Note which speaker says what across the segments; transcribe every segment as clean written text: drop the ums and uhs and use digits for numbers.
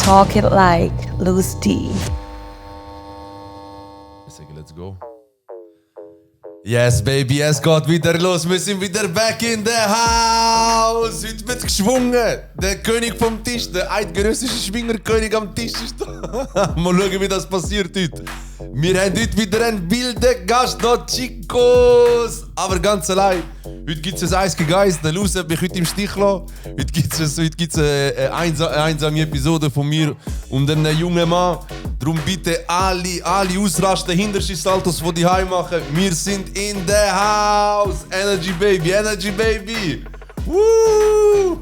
Speaker 1: Talk it like Louis D.
Speaker 2: Ich sage, let's go. Yes, baby, es geht wieder los. Wir sind wieder back in the house. Heute wird geschwungen. Der König vom Tisch, der eidgenössische Schwingerkönig am Tisch ist da. Mal schauen, wie das passiert heute. Wir haben heute wieder einen wilden Gast, noch Chicos. Aber ganz allein. Heute gibt es ein Eis gegen Eis. Der Luz hat mich heute im Stich gelassen. Heute gibt's eine einsame Episode von mir und einem jungen Mann. Darum bitte alle ausrasten, Hinterschiss-Saltos von die Heim machen. Wir sind in the house. Energy Baby, Energy Baby. Woo!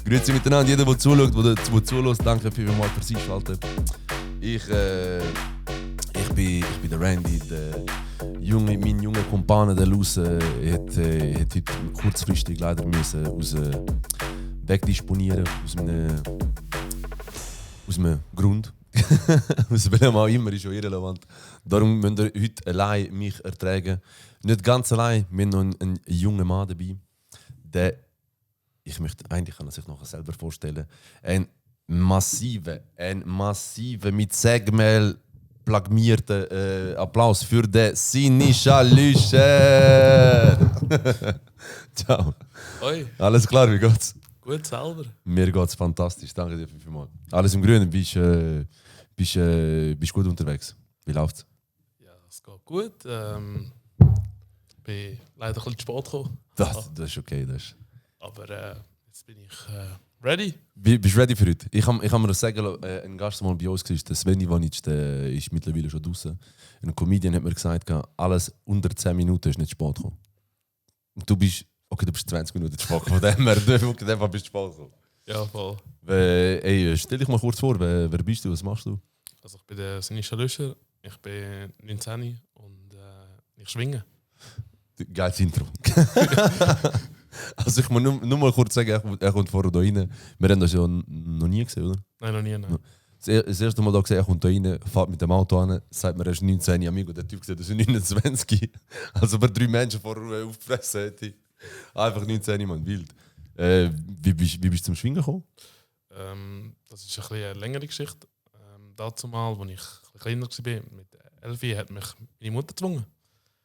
Speaker 2: Grüezi miteinander, jeder, der zuschaut, der zulässt. Danke vielmals fürs Einschalten. Ich bin der Randy, mein junger Kumpane, der Luz, hat heute kurzfristig leider müssen wegdisponieren aus einem Grund. Aus welchem auch immer, ist schon irrelevant. Darum müsst ihr heute allein mich ertragen. Nicht ganz allein, wir haben noch einen jungen Mann dabei. Ich möchte eigentlich kann er sich noch selber vorstellen. Ein massive, mit Segmehl plagmierten Applaus für den Sinischa Lüscher. Ciao.
Speaker 3: Hoi.
Speaker 2: Alles klar, wie geht's?
Speaker 3: Gut, selber.
Speaker 2: Mir geht's fantastisch, danke dir vielmals. Alles im Grünen, bist gut unterwegs. Wie läuft's?
Speaker 3: Ja, es geht gut. Bin leider ein bisschen zu spät gekommen.
Speaker 2: Das ist okay.
Speaker 3: Aber jetzt bin ich ready.
Speaker 2: Bist du ready für heute? Ich hab mir das sagen lassen, ein Gast mal bei uns war, der Sven Ivanic, der ist mittlerweile schon draußen. Ein Comedian hat mir gesagt, alles unter 10 Minuten ist nicht spät gekommen. Und du bist 20 Minuten zu spät gekommen. Von dem her bist du spät gekommen.
Speaker 3: Ja, voll.
Speaker 2: Stell dich mal kurz vor, wer bist du, was machst du?
Speaker 3: Also ich bin der Sinischa Lüscher, ich bin 19 und ich schwinge.
Speaker 2: Geiles Intro. Also ich muss nur mal kurz sagen, er kommt vorher hier rein. Wir haben das ja noch nie gesehen, oder?
Speaker 3: Nein, noch nie. Nein.
Speaker 2: Das erste Mal da gesehen, er kommt hier rein, fährt mit dem Auto an, sagt mir, er ist 19, amigo. Der Typ sieht, er ist 29. Also bei 3 Menschen vorher aufgefressen hätte. Einfach 19, Mann, wild. Wie bist du zum Schwingen gekommen?
Speaker 3: Das ist ein bisschen eine längere Geschichte. Dazu mal, als ich kleiner war, mit 11, hat mich meine Mutter gezwungen.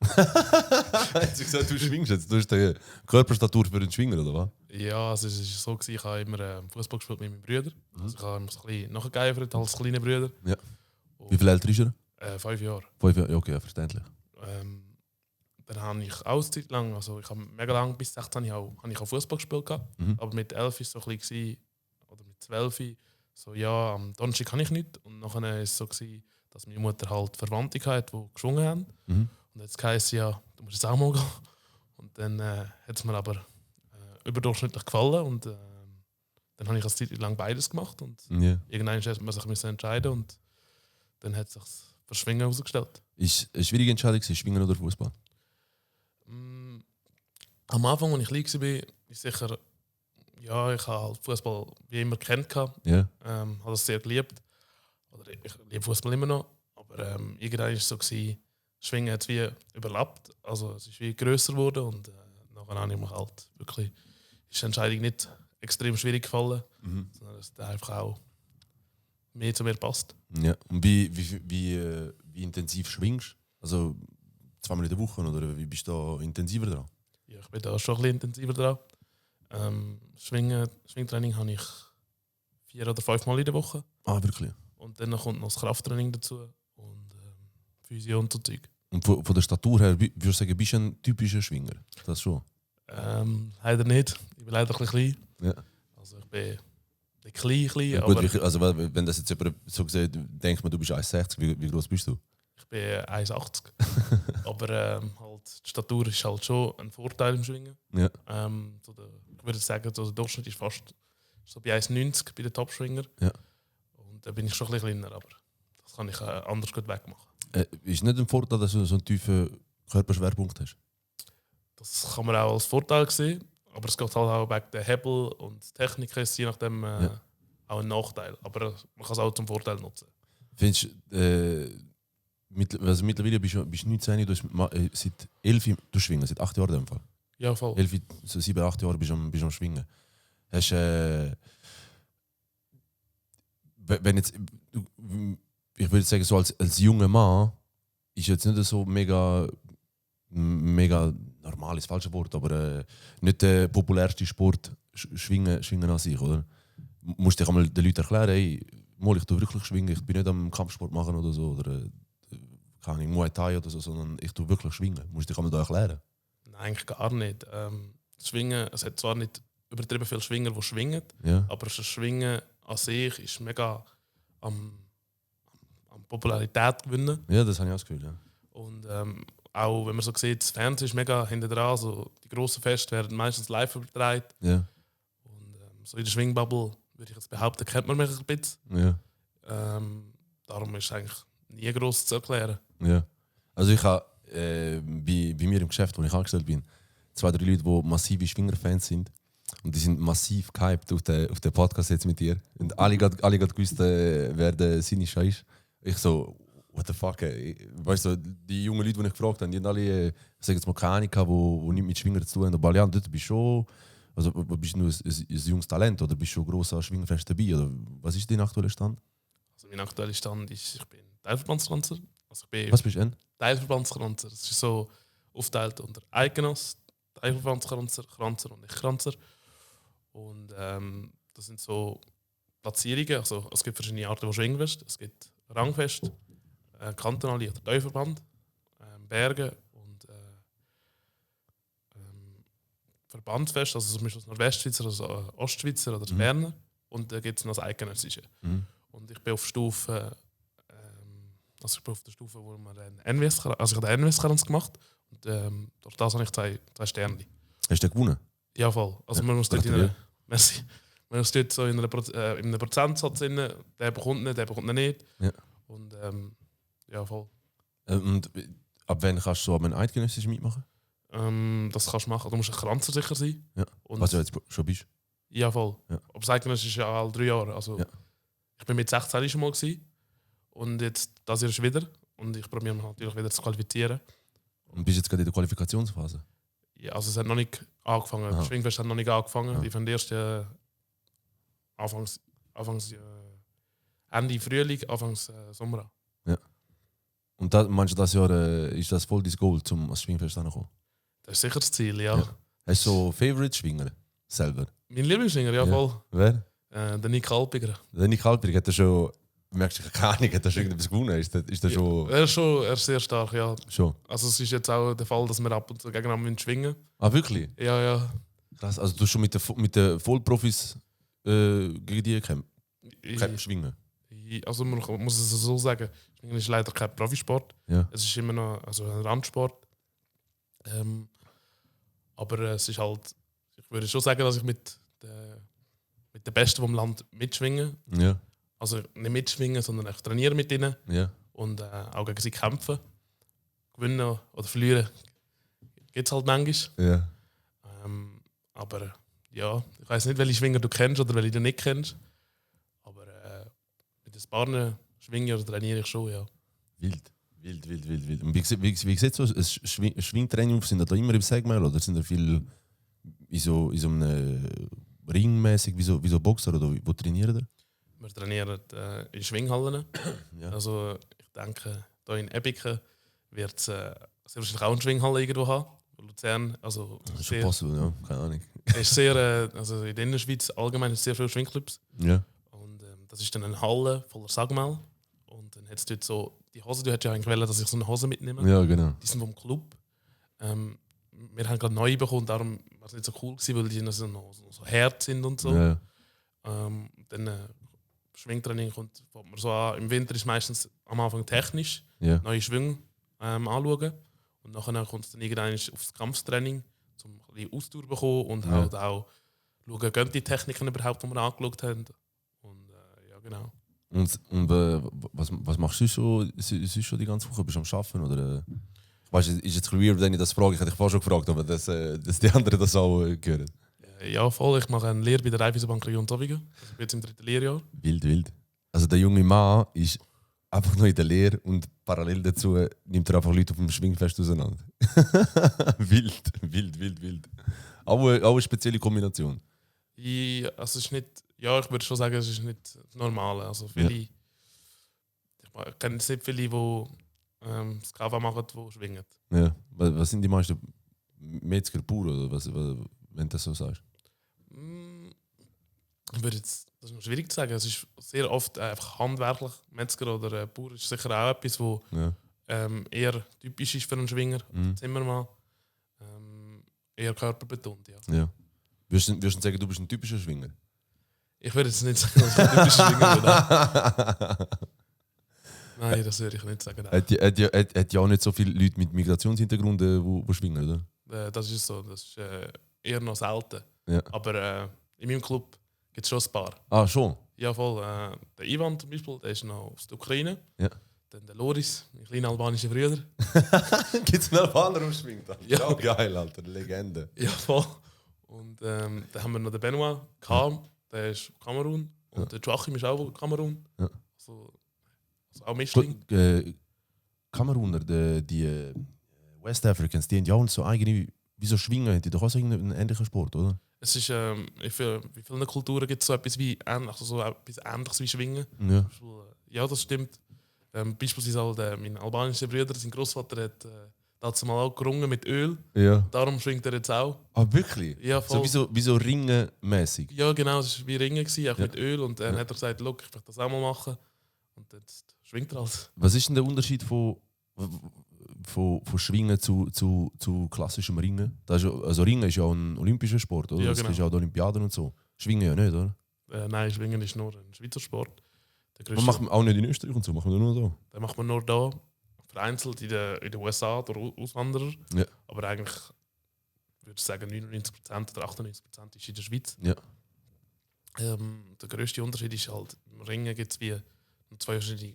Speaker 2: Hat sie gesagt, du schwingst jetzt? Du hast die Körperstatur für den Schwinger, oder was?
Speaker 3: Ja, also es war so, ich habe immer Fußball gespielt mit meinen Brüdern. Also ich habe immer so ein bisschen nachgeeifert als kleine Brüder.
Speaker 2: Ja. Wie viel älter ist er?
Speaker 3: 5 Jahre.
Speaker 2: 5 Jahre, ja, okay, verständlich.
Speaker 3: Dann habe ich auch eine Zeit lang, also ich habe mega lang, bis 16 habe ich auch Fußball gespielt. Aber mit 11 war es so ein bisschen, oder mit 12, so ja, am Donnerstag kann ich nicht. Und nachher war es so, dass meine Mutter halt Verwandte hatte, die geschwungen haben. Und jetzt heisst es ja, du musst jetzt auch mal gehen. Und dann hat es mir aber überdurchschnittlich gefallen. Und dann habe ich eine Zeit lang beides gemacht. Und irgendwann musste man sich entscheiden. Und dann hat es sich für Schwingen herausgestellt.
Speaker 2: Ist eine schwierige Entscheidung, Schwingen oder Fußball?
Speaker 3: Am Anfang, als ich klein war, ist sicher, ja, ich habe halt Fußball wie immer gekannt.
Speaker 2: Ja.
Speaker 3: Habe es sehr geliebt. Oder ich liebe Fußball immer noch. Aber irgendwann war es so, Schwingen hat es wie überlappt. Also es ist wie grösser geworden. Und nachher habe ich mich halt wirklich, ist die Entscheidung nicht extrem schwierig gefallen. Sondern dass der einfach auch mehr zu mir passt.
Speaker 2: Ja. Und wie intensiv schwingst du? Also 2-mal in der Woche oder wie bist du da intensiver dran?
Speaker 3: Ja, ich bin da schon ein bisschen intensiver dran. Schwingtraining habe ich 4 oder 5 Mal in der Woche.
Speaker 2: Ah, wirklich?
Speaker 3: Und dann kommt noch das Krafttraining dazu und Physio und so Zeug.
Speaker 2: Und von der Statur her, würdest du sagen, bist du ein typischer Schwinger? Das schon?
Speaker 3: Leider nicht. Ich bin leider ein bisschen klein.
Speaker 2: Ja.
Speaker 3: Also ich bin nicht klein,
Speaker 2: Ja, gut,
Speaker 3: aber
Speaker 2: also wenn das jetzt jemand so gesagt denkt man, du bist 1,60, wie groß bist du?
Speaker 3: ich bin 1,80. Aber halt, die Statur ist halt schon ein Vorteil im Schwingen.
Speaker 2: Ja.
Speaker 3: Ich würde sagen, der Durchschnitt ist fast so bei 1,90 bei den Top-Schwinger.
Speaker 2: Ja.
Speaker 3: Und da bin ich schon ein bisschen kleiner, aber das kann ich anders gut wegmachen.
Speaker 2: Ist nicht ein Vorteil, dass du so einen tiefen Körperschwerpunkt hast?
Speaker 3: Das kann man auch als Vorteil sehen, aber es geht halt auch wegen der Hebel und Technik ist je nachdem auch ein Nachteil. Aber man kann es auch zum Vorteil nutzen.
Speaker 2: Findest also mittlerweile bist du 19, du hast seit 11 du schwingen, seit 8 Jahren in dem Fall.
Speaker 3: Ja, voll.
Speaker 2: 11, so 7, 8 Jahre bist du am Schwingen. Hast wenn jetzt, ich würde sagen, so als junger Mann ist jetzt nicht so mega normal, ist das falsche Wort, aber nicht der populärste Sport schwingen an sich, oder? Musst du dich einmal den Leuten erklären, hey, ich tue wirklich schwingen, ich bin nicht am Kampfsport machen oder so, oder keine Ahnung, Muay Thai oder so, sondern ich tue wirklich schwingen. Musst du dich einmal da erklären?
Speaker 3: Nein, eigentlich gar nicht. Schwingen, es hat zwar nicht übertrieben viele Schwinger, die schwingen,
Speaker 2: Ja.
Speaker 3: aber das Schwingen an sich ist mega am Popularität gewinnen.
Speaker 2: Ja, das habe ich auch das Gefühl, ja.
Speaker 3: Und auch wenn man so sieht, das Fernsehen ist mega hinten dran. Also die grossen Feste werden meistens live übertragen.
Speaker 2: Ja.
Speaker 3: Und so in der Schwingbubble, würde ich jetzt behaupten, kennt man mich ein bisschen.
Speaker 2: Ja.
Speaker 3: Darum ist es eigentlich nie gross zu erklären.
Speaker 2: Ja. Also ich habe bei mir im Geschäft, wo ich angestellt bin, 2, 3 Leute, die massive Schwinger-Fans sind. Und die sind massiv gehypt auf den Podcast jetzt mit dir. Und alle gerade gewusst, wer der Sinischa ist. Ich so, what the fuck, ey. Weißt du, die jungen Leute, die ich gefragt habe, die haben alle, ich sage jetzt mal, keine Ahnung, die nicht mit Schwinger zu tun haben. Aber ja, du bist schon, also bist du nur ein junges Talent oder bist du schon gross an Schwingerfest dabei? Oder was ist dein aktueller Stand?
Speaker 3: Also mein aktueller Stand ist, ich bin Teilverbandskranzer. Also ich bin
Speaker 2: Was bist du denn?
Speaker 3: Teilverbandskranzer. Das ist so aufgeteilt unter Eigenos, Teilverbandskranzer, Kranzer und Ich-Kranzer. Und das sind so Platzierungen. Also es gibt verschiedene Arten von Schwingfest. Es gibt Rangfest, kantonale oder Teilverband, Berge und Verbandsfest, also zum Beispiel das Nordwestschweizer, das Ostschweizer oder das Berner. Und da gibt es noch das Eidgenössische. Und ich bin auf Stufe, also ich bin auf der Stufe, wo man den NWS, also ich habe den NWS gemacht und durch das habe ich 2 Sterne.
Speaker 2: Hast du den gewonnen?
Speaker 3: Ja, voll. Also man muss dort in einer, merci. Man muss dort so in einem Prozentsatz drin, der bekommt nicht.
Speaker 2: Ja.
Speaker 3: Und ja, voll.
Speaker 2: Und ab wann kannst du so einen Eidgenössisch mitmachen?
Speaker 3: Das kannst du machen. Du musst ein Kranzer sicher sein.
Speaker 2: Ja.
Speaker 3: Und
Speaker 2: Was du jetzt schon bist?
Speaker 3: ja, voll.
Speaker 2: Ja.
Speaker 3: Aber das Eidgenössisch ist ja alle 3 Jahre. Also,
Speaker 2: Ja.
Speaker 3: ich bin mit 16 schon mal gewesen. Und jetzt das Jahr ist wieder. Und ich probiere mich natürlich wieder zu qualifizieren.
Speaker 2: Und bist jetzt gerade in der Qualifikationsphase?
Speaker 3: Ja, also es hat noch nicht angefangen.
Speaker 2: Aha.
Speaker 3: Das Schwingfest hat noch nicht angefangen.
Speaker 2: Ja.
Speaker 3: Die von der ersten Anfangs Ende Frühling, Anfangs Sommer an.
Speaker 2: Und meinst du, das Jahr ist das voll dein Goal, zum ans Schwingfest anzukommen?
Speaker 3: Das ist sicher das Ziel, ja.
Speaker 2: Ja. Hast du so Favorite-Schwinger selber?
Speaker 3: Mein Lieblingsschwinger, ja,
Speaker 2: Ja.
Speaker 3: voll.
Speaker 2: Wer?
Speaker 3: Der Nick Alpiger.
Speaker 2: Der Nick Halperig hat er schon, merkst du, keine Ahnung, hat er schon irgendetwas gewonnen? Ist der schon...
Speaker 3: Er ist sehr stark, ja.
Speaker 2: Schon?
Speaker 3: Also es ist jetzt auch der Fall, dass wir ab und zu gegeneinander schwingen.
Speaker 2: Ah, wirklich?
Speaker 3: Ja, ja.
Speaker 2: Krass, also du hast schon mit den Vollprofis gegen die schwingen?
Speaker 3: Also man muss es so sagen, Schwingen ist leider kein Profisport.
Speaker 2: Ja.
Speaker 3: Es ist immer noch also ein Randsport. Aber es ist halt, ich würde schon sagen, dass ich mit den Besten vom Land mitschwinge.
Speaker 2: Ja.
Speaker 3: Also nicht mitschwingen, sondern ich trainiere mit ihnen
Speaker 2: Ja.
Speaker 3: und auch gegen sie kämpfen. Gewinnen oder verlieren gibt es halt manchmal.
Speaker 2: Ja.
Speaker 3: Aber ja, ich weiß nicht, welche Schwinger du kennst oder welche du nicht kennst. Aber mit den Partnern schwinge oder trainiere ich schon, ja.
Speaker 2: Wild. Und wie sieht so ein Schwingtraining aus? Sind da immer im Segment oder sind da viel in so einem Ringmäßig wie so Boxer oder wo trainieren die?
Speaker 3: Wir trainieren in Schwinghallen.
Speaker 2: Ja.
Speaker 3: Also ich denke, hier in Ebiken wird es sehr wahrscheinlich auch eine Schwinghalle irgendwo haben. Luzern, also
Speaker 2: Das ist schon possible, ja, keine Ahnung.
Speaker 3: ist sehr, also in der Innerschweiz allgemein ist sehr viele Schwingclubs.
Speaker 2: Ja.
Speaker 3: Und das ist dann eine Halle voller Sagmel. Und dann hat es dort so, die Hose, du hättest ja eigentlich wollen, dass ich so eine Hose mitnehme.
Speaker 2: Ja, genau.
Speaker 3: Die sind vom Club. Wir haben gerade neu bekommen, darum war es nicht so cool gewesen, weil die noch so hart sind und so.
Speaker 2: Ja.
Speaker 3: Dann Schwingtraining fängt man so an. Im Winter ist meistens am Anfang technisch,
Speaker 2: Ja.
Speaker 3: neue Schwünge anschauen. Und nachher kommt es dann irgendwann aufs Kampftraining, um ein bisschen Ausdauer zu bekommen und
Speaker 2: Ja.
Speaker 3: halt auch schauen, gehen die Techniken überhaupt, die wir angeschaut haben. Und ja, genau.
Speaker 2: Und was machst du sonst schon die ganze Woche? Bist du am Arbeiten? Oder, weißt du, ist jetzt ein bisschen weird, wenn ich das frage. Ich hätte dich vorher schon gefragt, aber dass die anderen das auch hören.
Speaker 3: Ja, voll. Ich mache eine Lehre bei der Raiffeisenbank Region Zofingen. Also ich bin jetzt im 3. Lehrjahr.
Speaker 2: Wild. Also der junge Mann ist einfach nur in der Lehre und parallel dazu nimmt er einfach Leute auf dem Schwingfest auseinander. wild. Auch eine spezielle Kombination.
Speaker 3: Also es ist nicht, ja, ich würde schon sagen, es ist nicht das Normale. Also viele, ich kenne jetzt nicht viele, die das Kava machen, die schwingen.
Speaker 2: Ja. Was sind die meisten Metzger pur, oder was, wenn du das so sagst?
Speaker 3: Ich würde jetzt, das ist noch schwierig zu sagen. Es ist sehr oft einfach handwerklich. Metzger oder Bauer ist sicher auch etwas, wo
Speaker 2: Ja.
Speaker 3: eher typisch ist für einen Schwinger.
Speaker 2: Mhm.
Speaker 3: Zimmermann. Eher körperbetont, ja.
Speaker 2: Ja. Würdest du sagen, du bist ein typischer Schwinger?
Speaker 3: Ich würde jetzt nicht sagen, dass ich ein typischer Schwinger bin. Nein, das würde ich nicht sagen.
Speaker 2: Hat ja auch nicht so viele Leute mit Migrationshintergrund, die schwingen, oder?
Speaker 3: Das ist so. Das ist eher noch selten.
Speaker 2: Ja.
Speaker 3: Aber in meinem Club gibt es schon ein paar.
Speaker 2: Ah, schon?
Speaker 3: Ja, voll. Der Ivan zum Beispiel, der ist noch aus der Ukraine.
Speaker 2: Ja.
Speaker 3: Dann der Loris, mein kleiner albanischer Bruder.
Speaker 2: Gibt es einen Albaner, der schwingt?
Speaker 3: Ja.
Speaker 2: Oh, geil, Alter, Legende.
Speaker 3: Ja, voll. Und dann haben wir noch den Benoit, Kam, der ist Kamerun. Und der Joachim ist auch Kamerun.
Speaker 2: Ja.
Speaker 3: Also auch Mischling.
Speaker 2: Kameruner, die West Africans, die haben ja auch so eigene, wieso schwingen, die doch auch so einen ähnlichen Sport, oder?
Speaker 3: Es ist, in vielen Kulturen gibt es so etwas wie also so etwas Ähnliches wie Schwingen.
Speaker 2: Ja.
Speaker 3: Ja, das stimmt. Beispielsweise halt, mein albanischer Bruder, sein Großvater hat dazu mal auch gerungen mit Öl.
Speaker 2: Ja.
Speaker 3: Darum schwingt er jetzt auch.
Speaker 2: Ah, wirklich?
Speaker 3: Ja, voll.
Speaker 2: So wie so Ringen-mäßig.
Speaker 3: Ja, genau, es war wie Ringen, auch
Speaker 2: Ja.
Speaker 3: mit Öl. Und dann hat er gesagt, look, ich möchte das auch mal machen. Und jetzt schwingt er halt.
Speaker 2: Was ist denn der Unterschied von Schwingen zu klassischem Ringen? Das ist, also Ringen ist ja auch ein olympischer Sport, oder?
Speaker 3: Ja,
Speaker 2: Das
Speaker 3: genau.
Speaker 2: ist ja auch die Olympiaden und so. Schwingen ja nicht, oder?
Speaker 3: Nein, Schwingen ist nur ein Schweizer Sport. Der
Speaker 2: Man
Speaker 3: grösste,
Speaker 2: macht auch nicht in Österreich und so, machen wir nur so.
Speaker 3: den macht man nur da. Vereinzelt in den USA durch Auswanderer.
Speaker 2: Ja.
Speaker 3: Aber eigentlich würde ich sagen, 99% oder 98% ist in der Schweiz.
Speaker 2: Ja.
Speaker 3: Der grösste Unterschied ist halt, im Ringen gibt es wie zwei verschiedene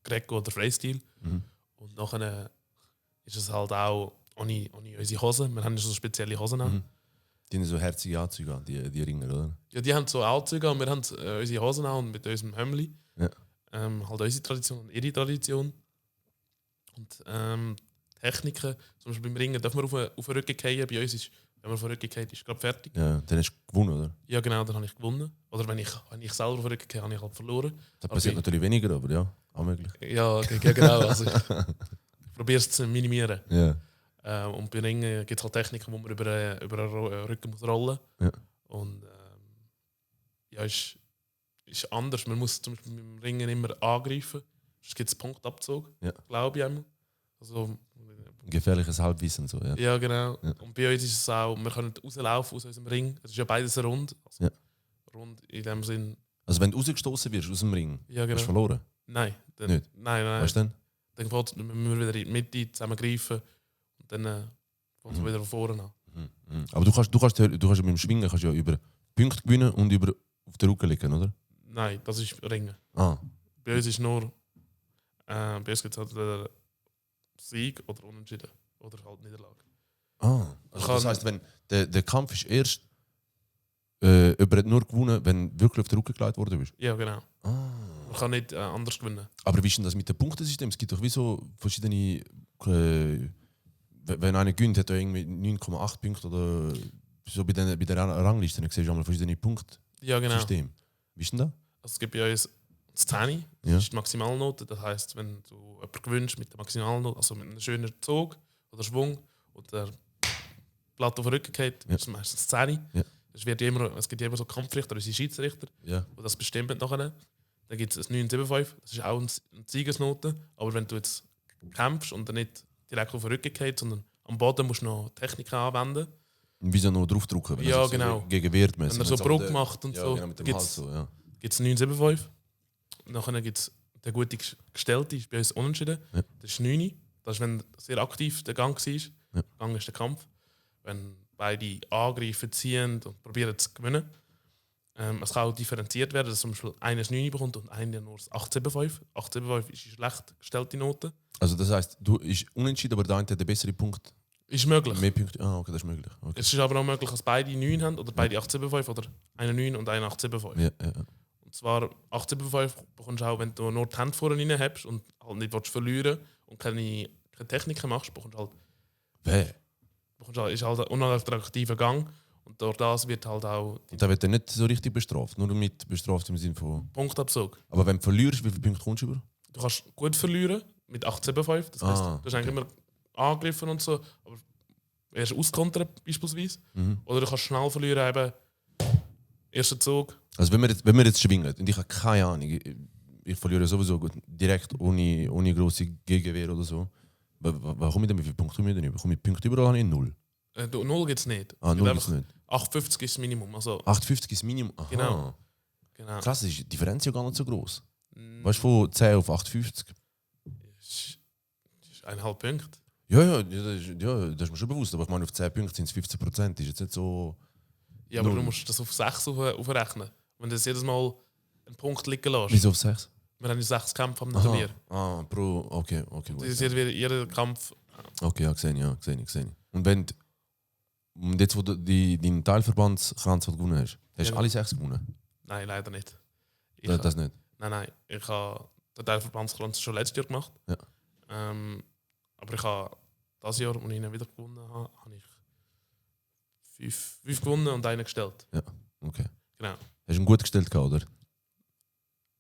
Speaker 3: Greco- oder Freistil.
Speaker 2: Mhm.
Speaker 3: Und nachher ist es halt auch ohne unsere Hosen. Wir haben ja so spezielle Hosen an.
Speaker 2: Mhm. Die haben so herzige Anzüge an, die Ringer, oder?
Speaker 3: Ja, die haben so Anzüge und wir haben unsere Hosen an und mit unserem Hemli.
Speaker 2: Ja.
Speaker 3: Halt unsere Tradition und ihre Tradition. Und Techniken, zum Beispiel beim Ringen, darf man auf den Rücken fallen. Bei uns ist, wenn man auf den Rücken fällt, ist gerade fertig.
Speaker 2: Ja, dann hast du gewonnen, oder?
Speaker 3: Ja, genau, dann habe ich gewonnen. Oder wenn ich selber auf den Rücken gehe, habe ich halt verloren.
Speaker 2: Das passiert
Speaker 3: Aber
Speaker 2: natürlich weniger, aber ja, auch möglich.
Speaker 3: Ja, genau. Also ich probiere es zu minimieren.
Speaker 2: Ja.
Speaker 3: Und bei Ringen gibt es halt Techniken, wo man über den Rücken muss rollen muss.
Speaker 2: Ja.
Speaker 3: Und ja, ist anders. Man muss zum Beispiel beim Ringen immer angreifen. Sonst gibt es Punktabzug,
Speaker 2: Ja.
Speaker 3: glaube ich einmal. Also,
Speaker 2: Gefährliches Halbwissen, so, ja.
Speaker 3: ja, genau.
Speaker 2: Ja.
Speaker 3: Und bei uns ist es auch, wir können rauslaufen aus unserem Ring. Es ist ja beides rund. Also
Speaker 2: Ja.
Speaker 3: Rund in dem Sinn.
Speaker 2: Also wenn du rausgestoßen wirst aus dem Ring,
Speaker 3: Ja,
Speaker 2: hast
Speaker 3: genau.
Speaker 2: du verloren.
Speaker 3: Nein, dann,
Speaker 2: Nicht?
Speaker 3: nein.
Speaker 2: Weißt du denn?
Speaker 3: Dann müssen wir wieder in die Mitte zusammengreifen und dann fängt es wieder von vorne an.
Speaker 2: Mhm. Aber du kannst ja mit dem Schwingen kannst ja über Punkte gewinnen und über auf den Rücken liegen, oder?
Speaker 3: Nein, das ist Ringen.
Speaker 2: Ah,
Speaker 3: Bei uns ist nur, bei uns gibt es halt Sieg oder Unentschieden oder halt Niederlage.
Speaker 2: Also das heisst, wenn der Kampf ist erst jemand hat nur gewonnen, wenn wirklich auf den Rücken gelegt worden bist.
Speaker 3: Ja, genau. Man kann nicht anders gewinnen.
Speaker 2: Aber wie ist denn das mit dem Punktesystem? Es gibt doch wie so verschiedene. Wenn einer gewinnt, hat er irgendwie 9,8 Punkte oder so bei der Rangliste. Dann siehst du einmal verschiedene
Speaker 3: Ja, genau.
Speaker 2: Punktsysteme. Wie ist denn das?
Speaker 3: Also es gibt bei uns das 10, das
Speaker 2: Ja.
Speaker 3: ist die Maximalnote. Das heisst, wenn du jemanden gewinnst mit der Maximalnote, also mit einem schönen Zug oder Schwung und der Platte auf den Rücken geht,
Speaker 2: Ja.
Speaker 3: ist es meistens 10.
Speaker 2: Ja.
Speaker 3: Es gibt immer so Kampfrichter, unsere Schiedsrichter,
Speaker 2: Ja.
Speaker 3: die das bestimmen nachher. Dann gibt es ein 975, das ist auch eine Siegesnote. Aber wenn du jetzt kämpfst und dann nicht direkt auf den Rücken geht, sondern am Boden musst du noch Techniken anwenden.
Speaker 2: Wie so noch draufdrücken.
Speaker 3: Ja,
Speaker 2: so
Speaker 3: genau.
Speaker 2: Gegen Wertmäßig.
Speaker 3: Wenn er so Bruch macht und
Speaker 2: ja,
Speaker 3: so,
Speaker 2: Genau, mit dem
Speaker 3: gibt's-
Speaker 2: Hals so, ja.
Speaker 3: Gibt es 975. Nachher gibt es der gute Gestellte, ist bei uns unentschieden.
Speaker 2: Ja.
Speaker 3: Das ist 9. Das ist, wenn sehr aktiv der Gang war.
Speaker 2: Ja.
Speaker 3: Der Gang ist der Kampf. Wenn beide angreifen, ziehen und probieren zu gewinnen. Es kann auch differenziert werden, dass zum Beispiel einer das 9 bekommt und einer nur das 875. 875 ist eine schlecht gestellte Note.
Speaker 2: Also das heisst, du ist unentschieden, aber der eine hat den besseren Punkt.
Speaker 3: Ist möglich.
Speaker 2: Mehr Punkte. Ah, okay, das ist möglich. Okay.
Speaker 3: Es ist aber auch möglich, dass beide 9 haben oder beide 875 oder einer 9 und einer 875.
Speaker 2: Ja.
Speaker 3: Und zwar 875 bekommst du auch, wenn du nur die Hände vorne rein hast und halt nicht willst verlieren und keine Techniken machst, bekommst du halt, ist halt ein unattraktiver Gang. Und durch das wird halt auch
Speaker 2: Und da wird er nicht so richtig bestraft, nur mit bestraft im Sinne von...
Speaker 3: Punktabzug.
Speaker 2: Aber wenn du verlierst, wie viele Punkte kommst du über?
Speaker 3: Du kannst gut verlieren mit 8-7-5. Das heisst, du hast eigentlich immer angegriffen und so, aber erst auskontert beispielsweise. Oder du kannst schnell verlieren, eben erster Zug.
Speaker 2: Also wenn wir jetzt schwingen und ich habe keine Ahnung, ich verliere sowieso gut, direkt ohne grosse Gegenwehr oder so. Was komme ich denn, wie viele Punkte komme ich denn über? Komme ich Punkte überall an? 0?
Speaker 3: 0 gibt es nicht.
Speaker 2: 0 gibt es nicht.
Speaker 3: 8,50 ist das Minimum. Also,
Speaker 2: 8,50 ist das Minimum? Aha.
Speaker 3: Genau.
Speaker 2: Krass, ist die Differenz ja gar nicht so groß. Weißt du, von 10 auf 8,50?
Speaker 3: Das ist 1,5 Punkte.
Speaker 2: Ja, das ist mir schon bewusst. Aber ich meine, auf 10 Punkte sind es 15%. Ist jetzt nicht so...
Speaker 3: Ja, aber
Speaker 2: 0.
Speaker 3: du musst das auf 6 aufrechnen. Wenn du das jedes Mal einen Punkt liegen lässt.
Speaker 2: Wieso auf 6?
Speaker 3: Wir haben 6 Kämpfe am Turnier.
Speaker 2: Okay.
Speaker 3: Das
Speaker 2: Gut.
Speaker 3: ist jeder Kampf.
Speaker 2: Okay, ja, gesehen. Und und jetzt, wo du deinen Teilverbandskranz gewonnen hast, hast du
Speaker 3: Ja.
Speaker 2: alle 6 gewonnen?
Speaker 3: Nein, leider nicht.
Speaker 2: Das nicht?
Speaker 3: Nein. Ich habe den Teilverbandskranz schon letztes Jahr gemacht.
Speaker 2: Ja.
Speaker 3: Aber ich habe dieses Jahr, als ich ihn wieder gewonnen habe, ich 5 gewonnen und einen gestellt.
Speaker 2: Ja, okay.
Speaker 3: Genau.
Speaker 2: Hast du ihn gut gestellt, oder?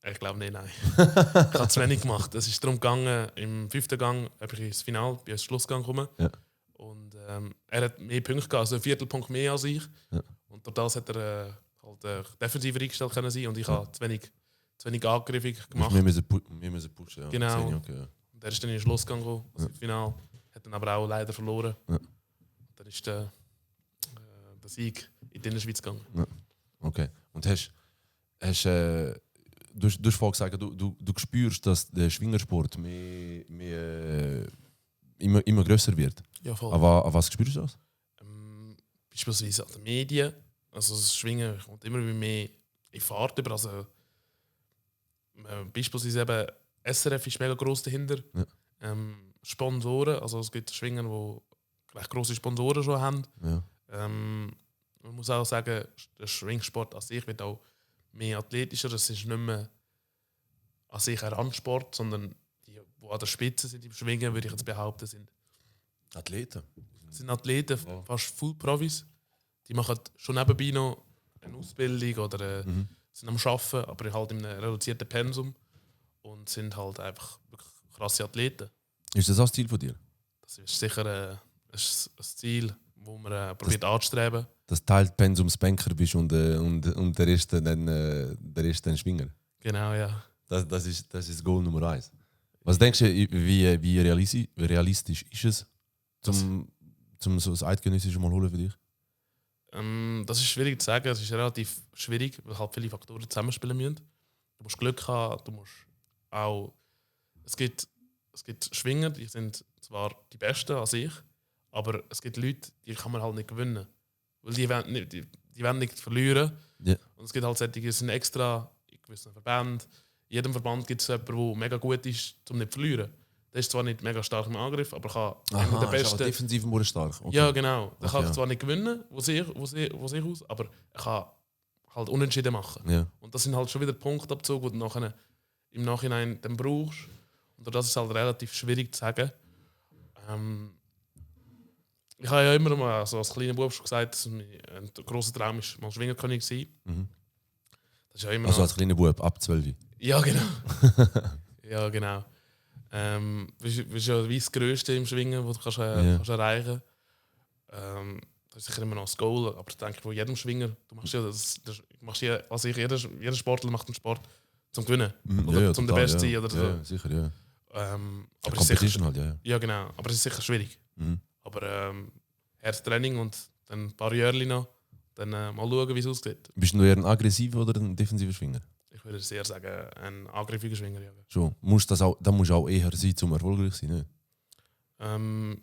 Speaker 3: Ich glaube nicht, nein. Ich habe zu wenig gemacht. Es ist darum gegangen, im 5. Gang habe ich ins Finale, bin ins Schlussgang gekommen.
Speaker 2: Ja.
Speaker 3: Und er hat mehr Punkte gehabt, also einen Viertelpunkt mehr als ich.
Speaker 2: Ja.
Speaker 3: Und durch das hat er halt defensiver eingestellt können sein und ich habe zu wenig angriffig gemacht.
Speaker 2: Wir müssen pushen, ja.
Speaker 3: Genau.
Speaker 2: Gesehen, okay, ja.
Speaker 3: Und er ist dann in den Schlussgang gekommen, also im Finale. Hat dann aber auch leider verloren.
Speaker 2: Ja.
Speaker 3: Dann ist der Sieg in die Innerschweiz gegangen.
Speaker 2: Okay. Und du hast vorhin gesagt, du spürst, dass der Schwingersport immer grösser wird.
Speaker 3: Ja, voll.
Speaker 2: Aber was spürst du das?
Speaker 3: Beispielsweise an den Medien. Also das Schwingen kommt immer mehr in Fahrt über. Also, beispielsweise eben SRF ist mega gross dahinter.
Speaker 2: Ja.
Speaker 3: Sponsoren, also es gibt Schwingen, die recht grosse Sponsoren schon haben.
Speaker 2: Ja.
Speaker 3: Man muss auch sagen, der Schwingsport an sich wird auch mehr athletischer. Es ist nicht mehr an sich ein Randsport, sondern die an der Spitze sind im Schwingen, würde ich jetzt behaupten, sind
Speaker 2: Athleten.
Speaker 3: Athleten, fast Full-Profis. Die machen schon nebenbei noch eine Ausbildung oder sind am Arbeiten, aber halt in einem reduzierten Pensum und sind halt einfach wirklich krasse Athleten.
Speaker 2: Ist das auch das Ziel von dir?
Speaker 3: Das ist sicher ein Ziel, das man probiert anzustreben.
Speaker 2: Dass du Teilpensumsbanker bist und der Rest dann Schwinger.
Speaker 3: Genau, ja.
Speaker 2: Das ist Goal Nummer 1. Was denkst du, wie realistisch ist es, zum so das Eidgenössische mal holen für dich?
Speaker 3: Das ist schwierig zu sagen. Es ist relativ schwierig, weil halt viele Faktoren zusammenspielen müssen. Du musst Glück haben, du musst auch... Es gibt Schwinger, die sind zwar die Besten an sich, aber es gibt Leute, die kann man halt nicht gewinnen. Weil die wollen nicht verlieren.
Speaker 2: Yeah.
Speaker 3: Und es gibt halt solche, die sind extra in gewissen Verbänden. In jedem Verband gibt es jemanden, der mega gut ist, um nicht zu verlieren. Der ist zwar nicht mega stark im Angriff, aber kann einer der
Speaker 2: ist
Speaker 3: Besten...
Speaker 2: aber defensiv nur stark. Okay.
Speaker 3: Ja, genau. Der kann
Speaker 2: ja.
Speaker 3: zwar nicht gewinnen, wo sich aus, aber er kann halt unentschieden machen.
Speaker 2: Ja.
Speaker 3: Und das sind halt schon wieder Punktabzüge, die du nachher im Nachhinein dann brauchst. Und das ist halt relativ schwierig zu sagen. Ich habe ja immer mal so als kleiner Bub schon gesagt, dass ein grosser Traum ist, mal Schwingerkönig zu sein.
Speaker 2: Mhm.
Speaker 3: Das ist ja immer
Speaker 2: Also
Speaker 3: noch...
Speaker 2: als kleiner Bub, ab 12.
Speaker 3: Ja, genau. Ja, genau. Das ist ja das Größte im Schwingen, das du kannst erreichen kannst. Das ist sicher immer noch das Goal, aber ich denke, von jedem Schwinger, du machst also jeder Sportler macht einen Sport zum Gewinnen. Oder zum der Beste sein oder so.
Speaker 2: Ja, sicher, ja.
Speaker 3: Aber
Speaker 2: Competition halt, ja.
Speaker 3: Ja, genau. Aber es ist sicher schwierig.
Speaker 2: Mhm.
Speaker 3: Aber hartes Training und dann ein paar Jahre noch, dann mal schauen, wie es aussieht.
Speaker 2: Bist du eher ein aggressiver oder ein defensiver Schwinger?
Speaker 3: Ich würde sehr sagen, ein angriffiger Schwinger. Ja.
Speaker 2: Schon. Da musst du auch eher sein, um erfolgreich zu sein, nicht?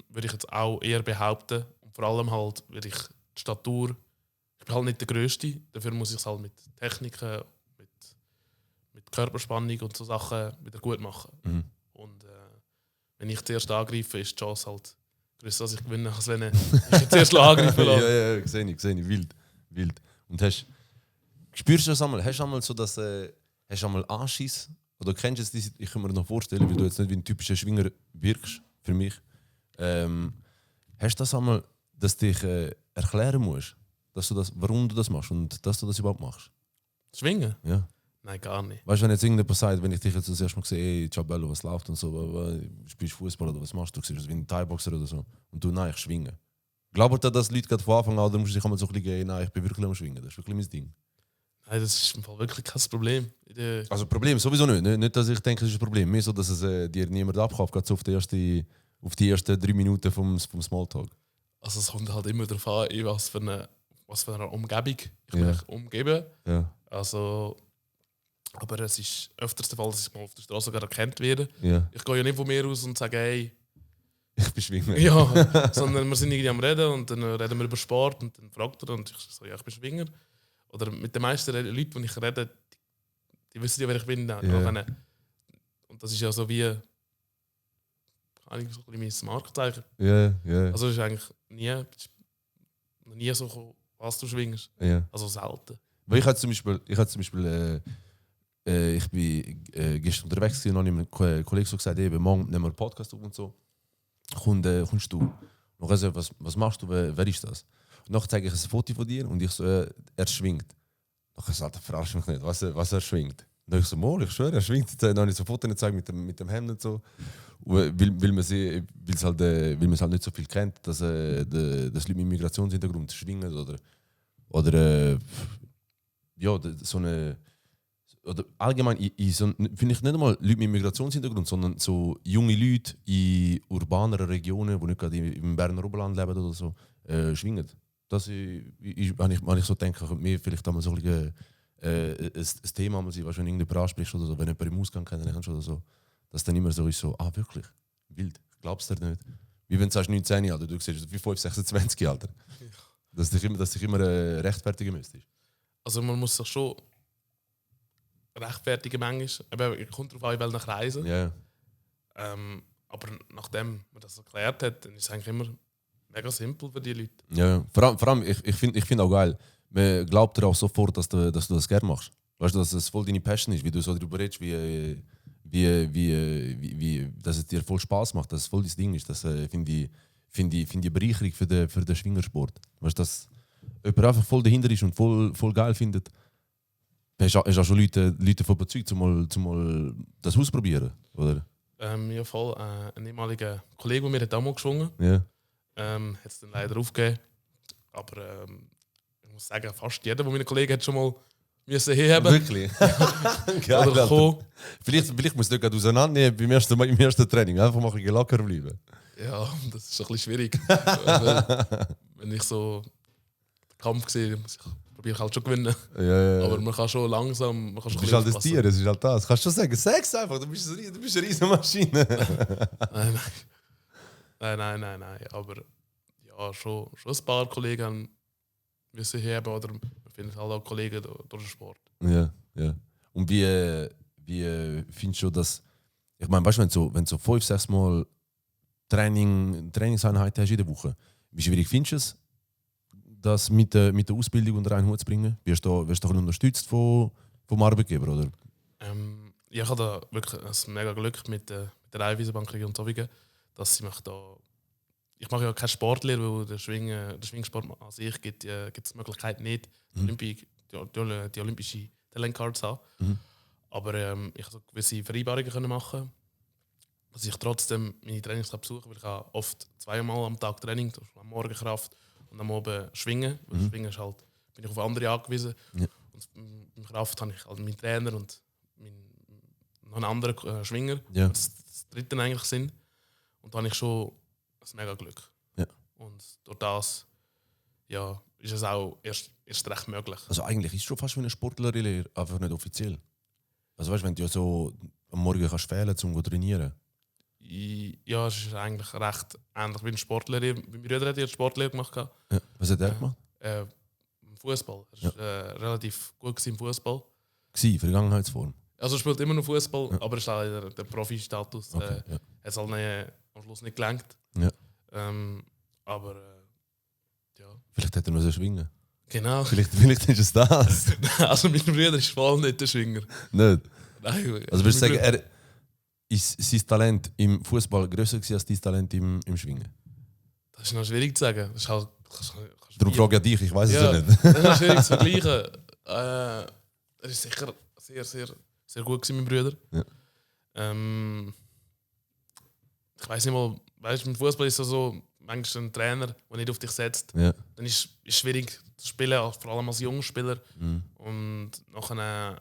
Speaker 3: Würde ich jetzt auch eher behaupten. Und vor allem halt, würde ich die Statur... Ich bin halt nicht der Größte, dafür muss ich es halt mit Techniken, mit Körperspannung und so Sachen wieder gut machen.
Speaker 2: Mhm.
Speaker 3: Und wenn ich zuerst angreife, ist die Chance halt größer, dass ich gewinne, als wenn ich zuerst angreifen lasse.
Speaker 2: Ja, sehe ich. Wild. Und spürst du das einmal? Hast du einmal so, dass hast du einmal Anschiss? Oder kennst du das? Ich kann mir noch vorstellen, weil du jetzt nicht wie ein typischer Schwinger wirkst, für mich. Hast du das einmal, dass du dich erklären musst? warum du das machst und dass du das überhaupt machst?
Speaker 3: Schwingen?
Speaker 2: Ja.
Speaker 3: Nein, gar nicht.
Speaker 2: Weißt du, wenn jetzt irgendjemand sagt, wenn ich dich jetzt das erste Mal sehe, ey, Ciabello, was läuft und so, spielst du Fußball oder was machst du? Du siehst wie ein Thai-Boxer oder so. Und du, nein, ich schwinge. Glaubt ihr, dass Leute gerade von Anfang an, oder musst du dich einmal so ein bisschen gehen, nein, ich bin wirklich am Schwingen. Das ist wirklich mein Ding.
Speaker 3: Nein, das ist im Fall wirklich kein Problem.
Speaker 2: Also Problem sowieso nicht. Nicht, dass ich denke, das ist ein Problem. Mehr so, dass es dir niemand abkauft, gerade so auf die ersten 3 Minuten vom Smalltalk.
Speaker 3: Also es kommt halt immer darauf an, in was für eine Umgebung ich
Speaker 2: Ja.
Speaker 3: mich umgebe.
Speaker 2: Ja.
Speaker 3: Also, aber es ist öfters der Fall, dass ich mal auf der Straße sogar erkannt werde.
Speaker 2: Ja.
Speaker 3: Ich gehe ja nicht von mir aus und sage, hey,
Speaker 2: Ich bin Schwinger.
Speaker 3: ja, sondern wir sind irgendwie am Reden und dann reden wir über Sport und dann fragt er und ich so, ja, ich bin Schwinger. Oder mit den meisten Leuten, die ich rede, die wissen ja, wer ich bin.
Speaker 2: Ja.
Speaker 3: Und das ist ja so wie eigentlich so ein bisschen mein Markenzeichen.
Speaker 2: Ja, ja.
Speaker 3: Also es ist eigentlich nie so gekommen, was du schwingst.
Speaker 2: Ja.
Speaker 3: Also selten.
Speaker 2: Weil ich hatte zum Beispiel ich bin gestern unterwegs gewesen und habe einem Kollegen so gesagt, eben, morgen nehmen wir einen Podcast auf und so. Kommst du? Und er so, was machst du? Wer ist das? Und dann zeige ich ein Foto von dir und ich so, er schwingt. Dann sagt er, verarsch mich nicht, was er schwingt. Und dann ich so, Mol, ich schwöre, er schwingt. Dann habe ich so Fotos gezeigt mit dem Hemd und so. Weil man es halt nicht so viel kennt, dass Leute mit Migrationshintergrund schwingen oder so eine. Oder allgemein, finde ich nicht einmal Leute mit Migrationshintergrund, sondern so junge Leute in urbaneren Regionen, die nicht gerade im Berner Oberland leben oder so, schwingen. Das wenn ich so denke, könnte mir vielleicht einmal so ein Thema sein, weißt, wenn irgendjemand ansprichst oder so, wenn jemand im Ausgang kennenlernst oder so, dass dann immer so ist, so, wirklich, wild, glaubst du dir nicht? Wie wenn du sagst 19 Alter, du siehst wie 5, 26 Alter.
Speaker 3: Ja.
Speaker 2: Dass dich immer rechtfertigen müsstest.
Speaker 3: Also man muss sich schon rechtfertigen manchmal. Aber es kommt darauf an, in welchen Kreisen.
Speaker 2: Ja.
Speaker 3: Aber nachdem man das erklärt hat, dann ist es eigentlich immer mega simpel für die Leute.
Speaker 2: Ja, vor allem ich find auch geil, man glaubt dir auch sofort, dass du das gerne machst. Weißt du, dass es voll deine Passion ist, wie du so darüber redest, wie dass es dir voll Spaß macht, dass es voll dein Ding ist. Das finde ich eine Bereicherung für den Schwingersport. Weißt du, dass jemand einfach voll dahinter ist und voll geil findet. Hast du auch schon Leute davon überzeugt, mal das ausprobieren, oder?
Speaker 3: Ja, voll. Ein ehemaliger Kollege von mir hat auch mal geschwungen.
Speaker 2: Ja.
Speaker 3: Hat es dann leider aufgegeben. Aber ich muss sagen, fast jeder von meinen Kollegen hat schon mal müssen heben.
Speaker 2: Wirklich? Geil,
Speaker 3: Oder kommen.
Speaker 2: Vielleicht musst du nicht auseinandernehmen beim ersten Training. Einfach mal ein bisschen locker bleiben.
Speaker 3: Ja, das ist ein bisschen schwierig. Weil, wenn ich so den Kampf sehe, probiere ich halt schon gewinnen.
Speaker 2: Ja.
Speaker 3: Aber man kann schon langsam. Man kann schon
Speaker 2: Du bist halt das
Speaker 3: aufpassen.
Speaker 2: Tier, das ist halt das. Kannst du schon sagen, sag's einfach, du bist eine riesen Maschine.
Speaker 3: Nein. Aber ja, schon ein paar Kollegen haben müssen heben oder man findet halt auch Kollegen durch den Sport.
Speaker 2: Ja. Und wie findest du das? Ich meine, weißt du, wenn du so 5, 6 Mal Trainingseinheiten hast in der Woche, wie schwierig findest du es, das mit der Ausbildung unter einen Hut zu bringen? Wirst du unterstützt vom Arbeitgeber, oder?
Speaker 3: Ja, ich habe da wirklich ein mega Glück mit der Raiffeisenbank Region Zofingen, dass sie mich da. Ich mache ja keine Sportlehre, weil der Schwingsport an sich gibt es die Möglichkeit nicht, die olympische Talentcard zu haben.
Speaker 2: Mhm.
Speaker 3: Aber ich konnte gewisse Vereinbarungen machen, dass ich trotzdem meine Trainings besuche, weil ich habe oft 2-mal am Tag Training, am Morgen Kraft und am Abend Schwingen. Weil Schwingen ist halt, bin ich auf andere angewiesen.
Speaker 2: Ja.
Speaker 3: Und beim Kraft habe ich halt meinen Trainer und noch einen anderen Schwinger,
Speaker 2: Ja.
Speaker 3: das dritte eigentlich sind. Und da habe ich schon ein mega Glück.
Speaker 2: Ja.
Speaker 3: Und durch das ist es auch erst recht möglich.
Speaker 2: Also eigentlich ist es schon fast wie eine Sportlerlehre, einfach nicht offiziell. Also weißt du, wenn du ja so am Morgen kannst fehlen, um zu trainieren.
Speaker 3: Ja, es ist eigentlich recht ähnlich wie ein Sportlehrer. Mein Bruder hat ja Sportlehre gemacht.
Speaker 2: Ja. Was hat er gemacht?
Speaker 3: Fußball. Er war relativ gut im Fußball.
Speaker 2: Vergangenheitsform.
Speaker 3: Also er spielt immer noch Fußball, aber ist leider der Profi-Status.
Speaker 2: Okay, ja.
Speaker 3: Hat es halt am Schluss nicht gelangt.
Speaker 2: Ja.
Speaker 3: Aber ja.
Speaker 2: Vielleicht hätte er noch so schwingen.
Speaker 3: Genau.
Speaker 2: Vielleicht ist es das.
Speaker 3: Also mein Bruder ist voll nicht der Schwinger.
Speaker 2: Nicht?
Speaker 3: Nein,
Speaker 2: Also würdest du sagen, ist sein Talent im Fußball grösser als dein Talent im Schwingen?
Speaker 3: Das ist noch schwierig zu sagen. Das ist halt
Speaker 2: Darum frage ich dich, ich weiß es
Speaker 3: ja
Speaker 2: ja nicht.
Speaker 3: Das ist schwierig zu vergleichen. Er ist sicher sehr, sehr, sehr gut gewesen, mein Bruder.
Speaker 2: Ja.
Speaker 3: Ich weiß nicht mal, weißt du, im Fußball ist es so, manchmal ein Trainer, der nicht auf dich setzt,
Speaker 2: Ja.
Speaker 3: dann ist es schwierig zu spielen, vor allem als Jungspieler.
Speaker 2: Mhm.
Speaker 3: Und nachher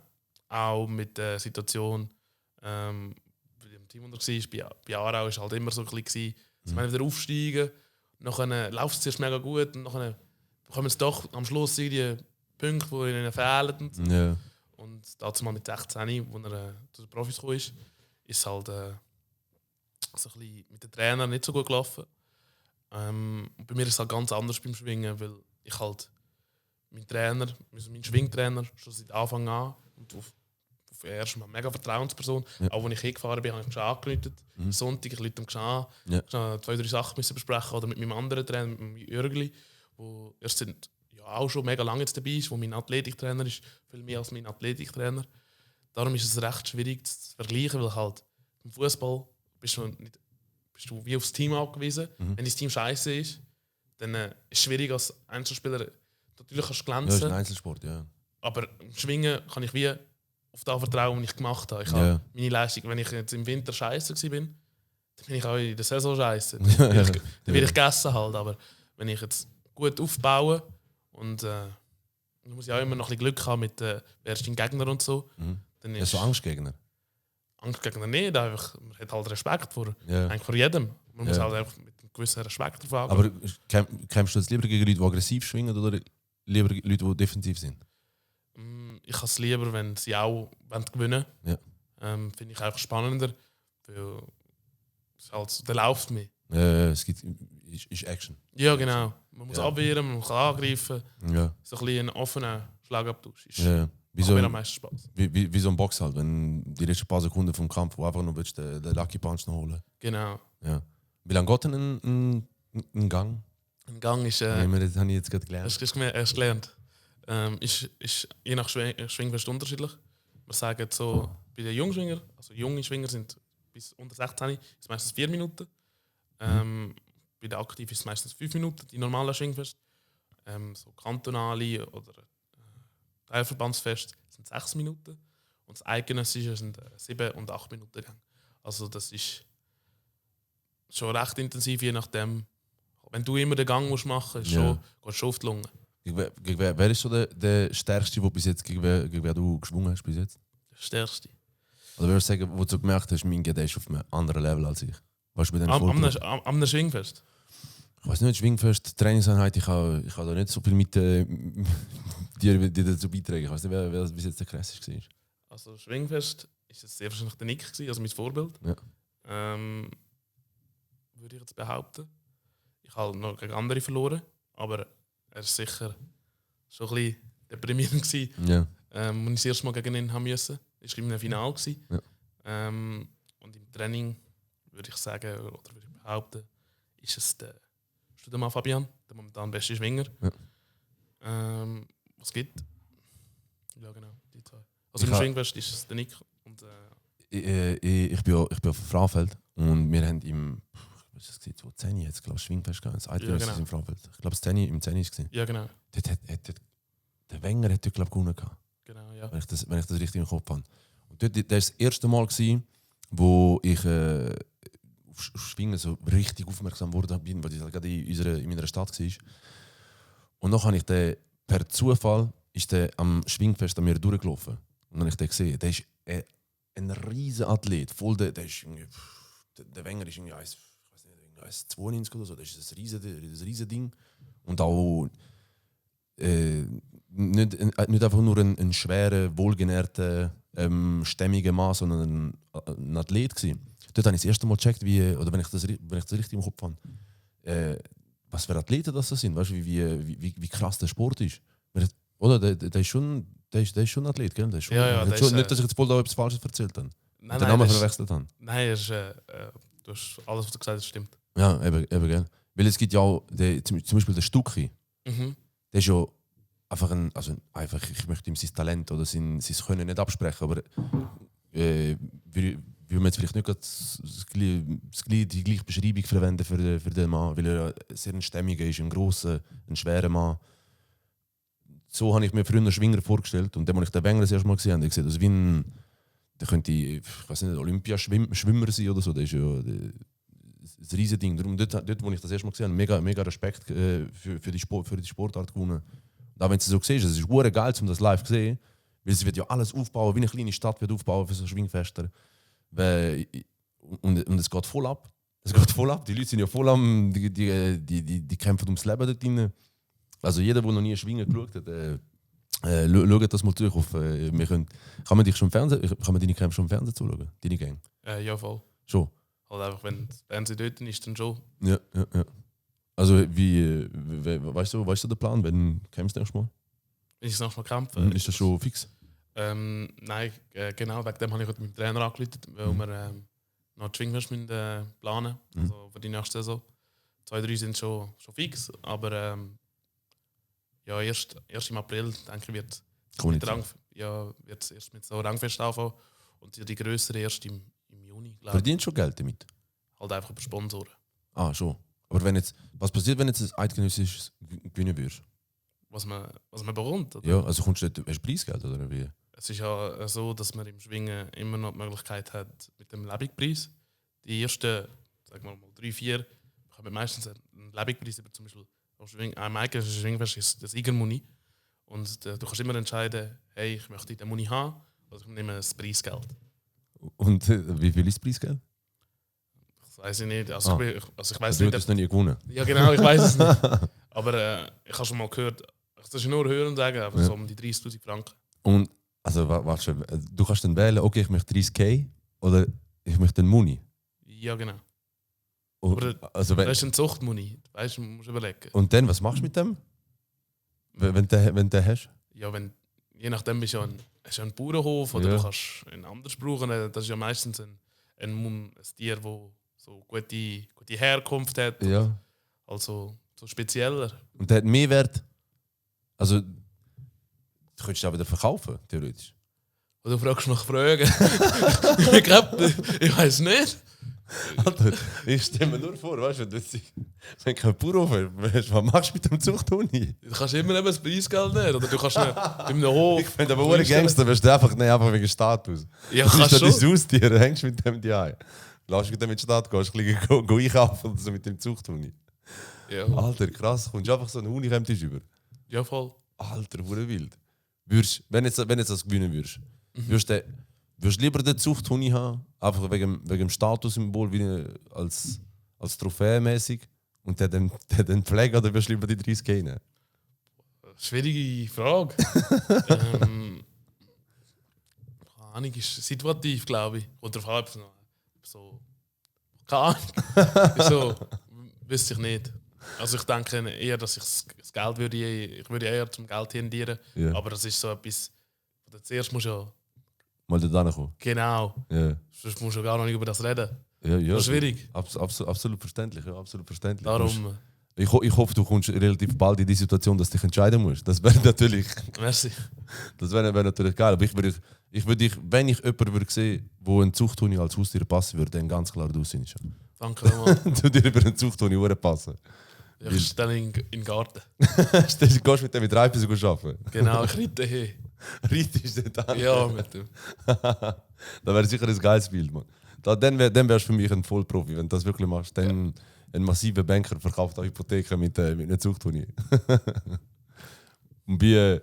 Speaker 3: auch mit der Situation, wie im Team unter war, bei Aarau war es halt immer so ein bisschen, dass wir wieder aufsteigen, nachher läuft es zuerst mega gut und nachher bekommen es doch am Schluss die Punkte, die ihnen fehlen. Und, so.
Speaker 2: Ja.
Speaker 3: Und dazu mal mit 16, wo er zu den Profis gekommen ist es halt so ein bisschen mit den Trainern nicht so gut gelaufen. Und bei mir ist es halt ganz anders beim Schwingen, weil ich halt mein Trainer, mein Schwingtrainer, schon seit Anfang an und auf erstmal mega Vertrauensperson.
Speaker 2: Ja.
Speaker 3: Auch als ich hingefahren bin, habe ich ihn schon angerufen. Sonntag, ich rufe ihn schon an.
Speaker 2: Ja.
Speaker 3: Ich musste 2-3 Sachen müssen besprechen. Oder mit meinem anderen Trainer, mit dem Jürgli, wo erst sind, ja, auch schon mega lange jetzt dabei ist, wo mein Athletiktrainer ist, viel mehr als mein Athletiktrainer. Darum ist es recht schwierig zu vergleichen, weil halt im Fußball bist du wie aufs Team angewiesen. Wenn das Team scheiße ist, dann ist es schwierig als Einzelspieler. Natürlich kannst du
Speaker 2: Ja,
Speaker 3: glänzen,
Speaker 2: ist ein Einzelsport, ja.
Speaker 3: aber im Schwingen kann ich wie auf das vertrauen, was ich gemacht habe. Ich
Speaker 2: Ja.
Speaker 3: habe meine Leistung, wenn ich jetzt im Winter scheiße war, dann bin ich auch in der Saison scheiße. Dann
Speaker 2: Ja,
Speaker 3: werde ich gegessen halt. Aber wenn ich jetzt gut aufbaue und dann muss ich auch immer noch ein bisschen Glück haben mit wer ist dein Gegner und so, dann
Speaker 2: Ja,
Speaker 3: ist
Speaker 2: so Angstgegner.
Speaker 3: Angstgegner nicht. Einfach, man hat halt Respekt
Speaker 2: Ja.
Speaker 3: eigentlich vor jedem. Man muss
Speaker 2: Ja.
Speaker 3: halt einfach mit einem gewissen Respekt drauf angehen.
Speaker 2: Aber kämpfst du jetzt lieber gegen Leute, die aggressiv schwingen oder lieber Leute, die defensiv sind?
Speaker 3: Ich habe es lieber, wenn sie auch gewinnen
Speaker 2: Ja.
Speaker 3: wollen. Finde ich einfach spannender, weil es halt, der läuft mehr.
Speaker 2: Es ist Action.
Speaker 3: Ja, genau. Man muss
Speaker 2: Ja.
Speaker 3: abwehren, man kann angreifen.
Speaker 2: Ja.
Speaker 3: So ein bisschen ein offener Schlagabtausch. Ist
Speaker 2: Ja. Wie
Speaker 3: macht
Speaker 2: so,
Speaker 3: mir am meisten Spaß.
Speaker 2: wie so ein Box halt, wenn die letzten paar Sekunden vom Kampf, wo einfach nur willst, den Lucky Punch noch holen.
Speaker 3: Genau.
Speaker 2: Ja. Wie lange geht denn ein Gang?
Speaker 3: Ein Gang ist,
Speaker 2: Das habe ich jetzt gerade gelernt.
Speaker 3: hast du erst gelernt, ist je nach Schwingfest unterschiedlich. Wir sagen so, bei den Jungschwinger, also junge Schwinger sind bis unter 16, ist meistens 4 Minuten. Bei den Aktiven ist es meistens 5 Minuten, die normalen Schwingfest. So kantonale oder Teilverbandsfest sind 6 Minuten. Und das eidgenössische sind 7 und 8 Minuten Gang. Also das ist schon recht intensiv, je nachdem. Wenn du immer den Gang musst machen musst,
Speaker 2: Ja.
Speaker 3: gehst du schon auf die Lunge.
Speaker 2: Gegen wer ist so der stärkste, wo bis jetzt, gegen wer du geschwungen hast bis jetzt?
Speaker 3: Der stärkste.
Speaker 2: Oder würdest du sagen, wo du gemerkt hast, mein der ist auf einem anderen Level als ich? Weißt du, bei den
Speaker 3: Am Schwingfest.
Speaker 2: Ich weiß nicht, Schwingfest, Trainingseinheit, ich habe da nicht so viel mit dir dazu beitragen. Ich weiß nicht, wer bis jetzt der krasseste war.
Speaker 3: Also Schwingfest ist es sehr wahrscheinlich der Nick gewesen, also mein Vorbild.
Speaker 2: Ja.
Speaker 3: Würde ich jetzt behaupten. Ich habe noch gegen andere verloren, aber er war sicher schon ein bisschen deprimierend gewesen,
Speaker 2: Ja.
Speaker 3: als ich das erste Mal gegen ihn haben musste. Das war im Finale gewesen.
Speaker 2: Ja.
Speaker 3: Und im Training würde ich sagen, oder würde ich behaupten, ist es der Studemann Fabian, der momentan beste Schwinger.
Speaker 2: Ja.
Speaker 3: Was gibt? Ja genau, die zwei. Also im Schwingfest ist es der Nick und
Speaker 2: Ich bin auf Frauenfeld und wir haben im 2010 jetzt, glaube ich, Schwingfest gehabt. Das Eidgenössische
Speaker 3: genau.
Speaker 2: im Frauenfeld. Ich glaube, das im 10 war es.
Speaker 3: ja genau.
Speaker 2: Der Wenger hat dort, glaube ich, gewonnen gehabt.
Speaker 3: Genau, ja.
Speaker 2: Wenn ich das richtig im Kopf habe. Und dort, das war das erste Mal, wo ich auf Schwingen so richtig aufmerksam wurde, weil ich halt gerade in meiner Stadt war. Und dann habe ich den, per Zufall ist der am Schwingfest an mir durchgelaufen. Und dann habe ich den gesehen. Der ist ein riesen Athlet. Voll der ist irgendwie, der Wenger ist irgendwie 1,92 oder so. Das ist ein riesen Ding. Und auch nicht einfach nur ein schwerer, wohlgenährter, stämmiger Mann, sondern ein Athlet gewesen. Dort habe ich das erste Mal gecheckt, wenn ich das richtig im Kopf habe, was für Athleten das sind, weißt du, wie krass der Sport ist. Oder der ist schon ein Athlet, gell? Der ist schon,
Speaker 3: Ja,
Speaker 2: nicht, dass ich jetzt voll da etwas Falsches erzählt habe.
Speaker 3: Nein,
Speaker 2: Den Namen
Speaker 3: das ist-
Speaker 2: verwechselt habe.
Speaker 3: Nein, du hast alles, was du gesagt hast, stimmt.
Speaker 2: Ja, eben, gell? Weil es gibt ja auch, zum Beispiel der Stucki,
Speaker 3: Mhm.
Speaker 2: der ist ja einfach ich möchte ihm sein Talent oder sein Können nicht absprechen, aber würde will man jetzt vielleicht nicht gerade die gleiche Beschreibung verwenden für den Mann, weil er sehr ein stämmiger ist, ein grosser, ein schwerer Mann. So habe ich mir früher einen Schwinger vorgestellt und dann, als ich den Wenger das erste Mal gesehen habe, ich gesehen, also wie ein, der könnte, ich weiß nicht, Olympiaschwimmer sein oder so, das ist ja ein riesiges Ding. Darum, dort, wo ich das erste Mal gesehen habe, mega Respekt für die Sportart gewonnen. Und auch wenn du so siehst, es ist hure geil, um das live zu sehen, weil sie wird ja alles aufbauen, wie eine kleine Stadt wird aufbauen für so Schwingfester. Und es geht voll ab. Es geht voll ab. Die Leute sind ja voll am, die kämpfen ums Leben dort drin. Also jeder, der noch nie Schwingen geschaut hat, schaut das mal durch. Kann man dich schon im Fernsehen, kann man deine Kämpfe schon im Fernsehen zuschauen? Deine Gang?
Speaker 3: Ja, voll.
Speaker 2: Schon?
Speaker 3: Halt einfach, wenn das Fernsehen dort ist, dann schon.
Speaker 2: Ja. Also weißt du den Plan, wenn du kämpfst nächstes Mal?
Speaker 3: Wenn ich es nochmal kämpfe.
Speaker 2: Ist das schon fix?
Speaker 3: Nein, genau, wegen dem habe ich heute mit dem Trainer angerufen, weil wir noch die Schwingwürste planen, also für die nächste Saison. 2, 3 sind schon fix, aber ja, erst im April, denke ich, wird es erst mit so Rangfest anfangen und die grössere erst im Juni, glaube ich.
Speaker 2: Verdienst du schon Geld damit?
Speaker 3: Halt einfach über Sponsoren.
Speaker 2: Ah, schon. Aber was passiert, wenn du jetzt ein eidgenössisches gewinnen würdest?
Speaker 3: Was man bekommt? Oder?
Speaker 2: Ja, also hast du Preisgeld oder wie?
Speaker 3: Es ist ja so, dass man im Schwingen immer noch die Möglichkeit hat mit dem Lebigpreis. Die ersten, sagen wir mal 3, 4, bekommen meistens einen Lebigpreis über zum Beispiel am eigenen Schwingfest ist das Siegermuni. Und du kannst immer entscheiden, hey, ich möchte den Muni haben oder ich nehme das Preisgeld.
Speaker 2: Und wie viel ist das Preisgeld?
Speaker 3: Das weiß ich nicht. Also ich weiß
Speaker 2: du
Speaker 3: nicht.
Speaker 2: hast es noch nie gewonnen.
Speaker 3: Ja genau, ich weiß es nicht. Aber ich habe schon mal gehört, das ist nur hören sagen, aber so um die 30'000 Franken.
Speaker 2: Und also warte, du kannst dann wählen, okay, ich möchte 30.000 oder ich möchte einen Muni.
Speaker 3: Ja genau.
Speaker 2: Oder, also,
Speaker 3: das ist ein Zuchtmuni, weißt du, musst überlegen.
Speaker 2: Und dann, was machst du mit dem? Wenn du den hast?
Speaker 3: Ja, je nachdem bist du ja ein Bauernhof oder
Speaker 2: Ja.
Speaker 3: du kannst einen anders brauchen. Das ist ja meistens ein Tier, das so gute Herkunft hat.
Speaker 2: Ja.
Speaker 3: Also so spezieller.
Speaker 2: Und der hat mehr Wert. Also, du könntest ihn auch wieder verkaufen, theoretisch.
Speaker 3: Und du fragst nach Fragen. Ich weiß nicht.
Speaker 2: Alter, ich stelle mir nur vor, weißt du, wenn kein Bauernhof hast, was machst du mit dem Zuchthuni?
Speaker 3: Du kannst immer eben das Preisgeld nehmen. Oder du kannst nicht in einem Hof.
Speaker 2: Ich finde aber ohne Gangster wirst du einfach wegen Status.
Speaker 3: Ja,
Speaker 2: Du
Speaker 3: kannst
Speaker 2: bist
Speaker 3: schon.
Speaker 2: dein Haustier, hängst mit dem die ein. Lass mit dem in die Stadt gehen, gehst ein bisschen einkaufen oder so mit dem Zuchthuni.
Speaker 3: Ja,
Speaker 2: Alter, krass, kommst du einfach so einen Huni-Hemd über.
Speaker 3: ja, voll.
Speaker 2: Alter, hure wild. Wenn jetzt das gewinnen würdest, würdest du lieber den Zuchthuni haben, einfach wegen dem Statussymbol wie als Trophäe-mäßig und der dann pflegen, oder würdest du lieber die 30 nehmen?
Speaker 3: Schwierige Frage. Keine Ahnung, ist situativ, glaube ich. Oder auf halb so. Keine Ahnung. So, wüsste ich nicht. Also ich denke eher, dass ich das Geld würde eher zum Geld tendieren.
Speaker 2: Ja.
Speaker 3: Aber das ist so etwas, wo du zuerst musst ja.
Speaker 2: Mal da kommen.
Speaker 3: Genau.
Speaker 2: Ja.
Speaker 3: Sonst musst du gar nicht über das reden.
Speaker 2: Ja,
Speaker 3: Das ist schwierig.
Speaker 2: Absolut verständlich. Ja, absolut verständlich.
Speaker 3: Darum,
Speaker 2: Ich hoffe, du kommst relativ bald in die Situation, dass du dich entscheiden musst. Das wäre natürlich,
Speaker 3: merci.
Speaker 2: wär natürlich geil. Aber ich würde dich, wenn ich jemanden würde sehen, wo ein Zuchthuni als Haustier passen würde, dann ganz klar du sind.
Speaker 3: Danke nochmal.
Speaker 2: Du dir über einen Zuchthuni hure passen.
Speaker 3: Ich stelle in den Garten.
Speaker 2: Du gehst mit dem mit Reifen arbeiten.
Speaker 3: Genau, ich reite hier.
Speaker 2: Reitest ist nicht an.
Speaker 3: Ja, mit dem.
Speaker 2: Das wäre sicher ein geiles Bild, Mann. Dann wärst du für mich ein Vollprofi, wenn du das wirklich machst. Dann ein massiver Banker verkauft eine Hypotheken mit einer Zuchthuni. Und wie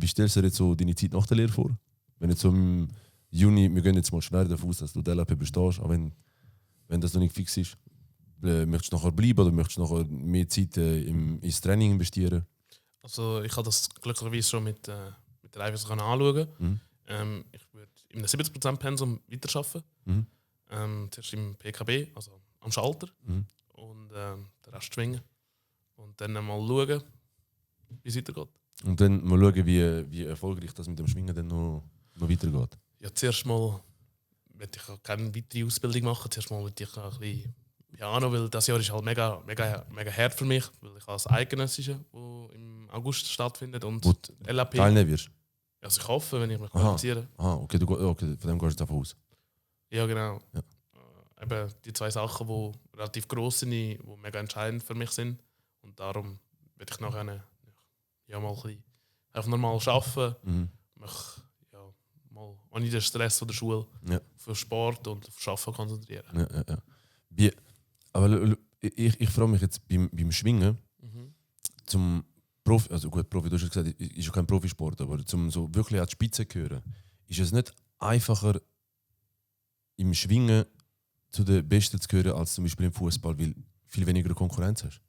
Speaker 2: stellst du dir jetzt so deine Zeit nach der Lehre vor? Wenn jetzt so im Juni, wir gehen jetzt mal schwer davon aus, dass du DLRP bestehst, aber wenn das noch nicht fix ist, möchtest du nachher bleiben oder möchtest du nachher mehr Zeit ins Training investieren?
Speaker 3: Also ich habe das glücklicherweise schon mit der Eiweiß anschauen. Ich würde in einem 70% Pensum weiterarbeiten. Zuerst im PKB, also am Schalter. Und den Rest schwingen. Und dann mal schauen, wie es weitergeht.
Speaker 2: Und dann mal schauen, wie erfolgreich das mit dem Schwingen dann noch weitergeht.
Speaker 3: Ja, zuerst mal möchte ich auch keine weitere Ausbildung machen. Zuerst mal möchte ich ein bisschen Piano, weil das Jahr ist halt mega hart für mich. Weil ich habe das Eidgenössische, das im August stattfindet. Und
Speaker 2: Wo
Speaker 3: LAP.
Speaker 2: Teilnehmen wirst.
Speaker 3: Also ich hoffe, wenn ich mich qualifiziere.
Speaker 2: Okay, okay, von dem gehst du davon aus.
Speaker 3: Ja, genau.
Speaker 2: Ja.
Speaker 3: Eben die 2 Sachen, die relativ gross sind, die mega entscheidend für mich sind. Und darum werde ich nachher mal ein bisschen einfach normal arbeiten. Mich mal ohne den Stress von der Schule für Sport und auf Arbeiten konzentrieren.
Speaker 2: Ja. Aber ich frage mich jetzt beim Schwingen, zum Profi, also gut, Profi, du hast ja gesagt, ist ja kein Profisport, aber zum so wirklich an die Spitze zu gehören, ist es nicht einfacher im Schwingen zu den Besten zu gehören, als zum Beispiel im Fußball, weil du viel weniger Konkurrenz hast?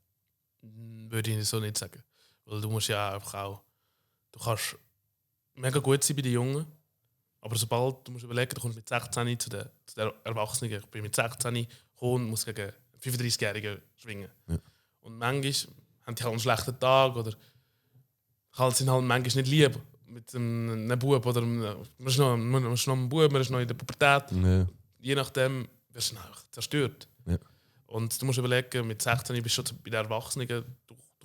Speaker 3: Würde ich so nicht sagen. Weil du musst ja einfach auch, du kannst mega gut sein bei den Jungen, aber sobald du musst überlegen, du kommst mit 16 zu den Erwachsenen. Ich bin mit 16 gekommen und muss gegen 35-Jährige schwingen.
Speaker 2: Ja.
Speaker 3: Und manchmal haben die halt einen schlechten Tag oder sind halt manchmal nicht lieb mit einem Bub oder man ist noch ein Bub, man ist noch in der Pubertät.
Speaker 2: Ja.
Speaker 3: Je nachdem wirst du einfach zerstört.
Speaker 2: Ja.
Speaker 3: Und du musst überlegen, mit 16 bist du schon bei den Erwachsenen, du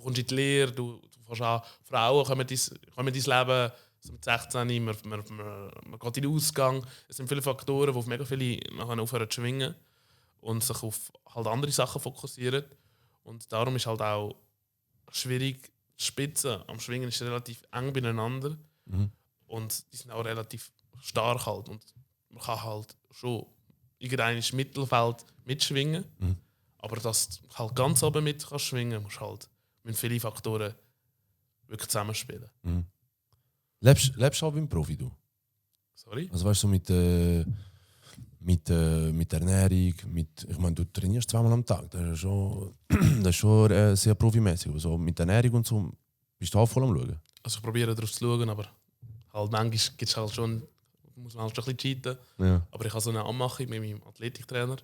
Speaker 3: kommst in die Lehre, du fährst an, Frauen kommen in dein Leben, also mit 16, man geht in den Ausgang. Es sind viele Faktoren, wo mega viele nachher aufhören zu schwingen und sich auf halt andere Sachen fokussieren. Und darum ist halt auch schwierig, die Spitze am Schwingen ist relativ eng beieinander und die sind auch relativ stark halt. Und man kann halt schon irgendein Mittelfeld mitschwingen, aber dass du halt ganz oben mit kannst schwingen, musst halt mit vielen Faktoren wirklich zusammenspielen.
Speaker 2: Lebst du auch wie ein Profi, du?
Speaker 3: Sorry?
Speaker 2: Also weißt du, mit Ernährung, ich meine, du trainierst 2-mal am Tag, das ist schon sehr profimäßig. Also mit Ernährung und so bist du auch voll am Schauen.
Speaker 3: Also ich probiere darauf zu schauen, aber halt manchmal gibt's halt schon, muss man halt schon ein bisschen cheaten.
Speaker 2: Ja.
Speaker 3: Aber ich habe so eine Anmachung mit meinem Athletiktrainer,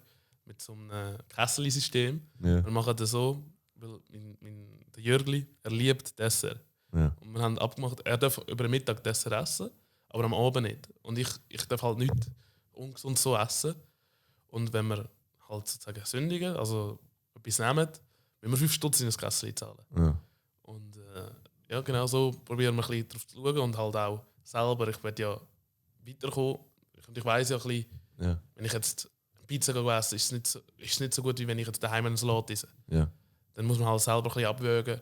Speaker 3: mit so einem Kessel-System.
Speaker 2: Ja.
Speaker 3: Wir machen das so, weil der Jürgli, er liebt Dessert.
Speaker 2: Ja.
Speaker 3: Und wir haben abgemacht, er darf über den Mittag Dessert essen, aber am Abend nicht. Und ich darf halt nicht ungesund so essen. Und wenn wir halt sozusagen sündigen, also etwas nehmen, müssen wir 5 Stutz in das Kessel zahlen.
Speaker 2: Ja.
Speaker 3: Und ja, genau so probieren wir ein bisschen drauf zu schauen und halt auch selber, ich werde ja weiterkommen. Und ich weiss ja ein bisschen, wenn ich jetzt Pizza esse, ist es nicht so gut, wie wenn ich jetzt daheim einen Salat esse.
Speaker 2: Ja.
Speaker 3: Dann muss man halt selber ein bisschen abwägen.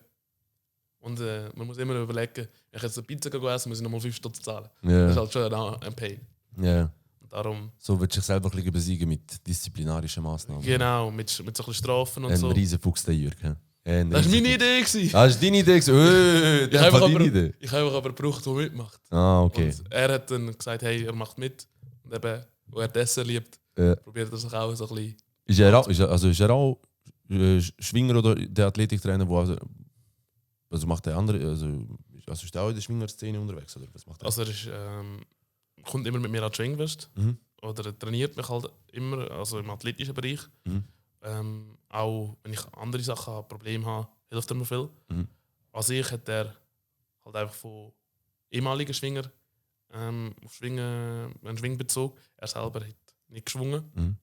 Speaker 3: Und man muss immer überlegen, wenn ich jetzt eine Pizza esse, muss ich nochmal 5 Stutz zahlen.
Speaker 2: Ja.
Speaker 3: Das ist halt schon ein Pain.
Speaker 2: Ja.
Speaker 3: Und darum,
Speaker 2: So willst du dich selber ein bisschen besiegen mit disziplinarischen Massnahmen.
Speaker 3: genau, mit so ein bisschen Strafen und
Speaker 2: Ein
Speaker 3: so.
Speaker 2: riesen Fuchs, der Jürg. Ja.
Speaker 3: Das war meine Idee. Gewesen.
Speaker 2: Ah, das war deine Idee?
Speaker 3: Ich habe
Speaker 2: deine Idee.
Speaker 3: Ich habe aber gebraucht, der mitmacht.
Speaker 2: Ah, okay.
Speaker 3: Und er hat dann gesagt, hey, er macht mit. Und eben, wo er Dessert liebt, probiert er sich auch so ein bisschen.
Speaker 2: Ist er auch Schwinger oder der Athletiktrainer, wo also macht der andere, also ist der auch in der Schwingerszene unterwegs oder was macht er?
Speaker 3: Also er ist, kommt immer mit mir an die Schwingwest. Oder er trainiert mich halt immer, also im athletischen Bereich. Auch wenn ich andere Sachen habe, Probleme habe, hilft er mir viel. An sich hat er halt einfach von ehemaligen Schwinger auf Schwingen, einen Schwingbezug. Er selber hat nicht geschwungen.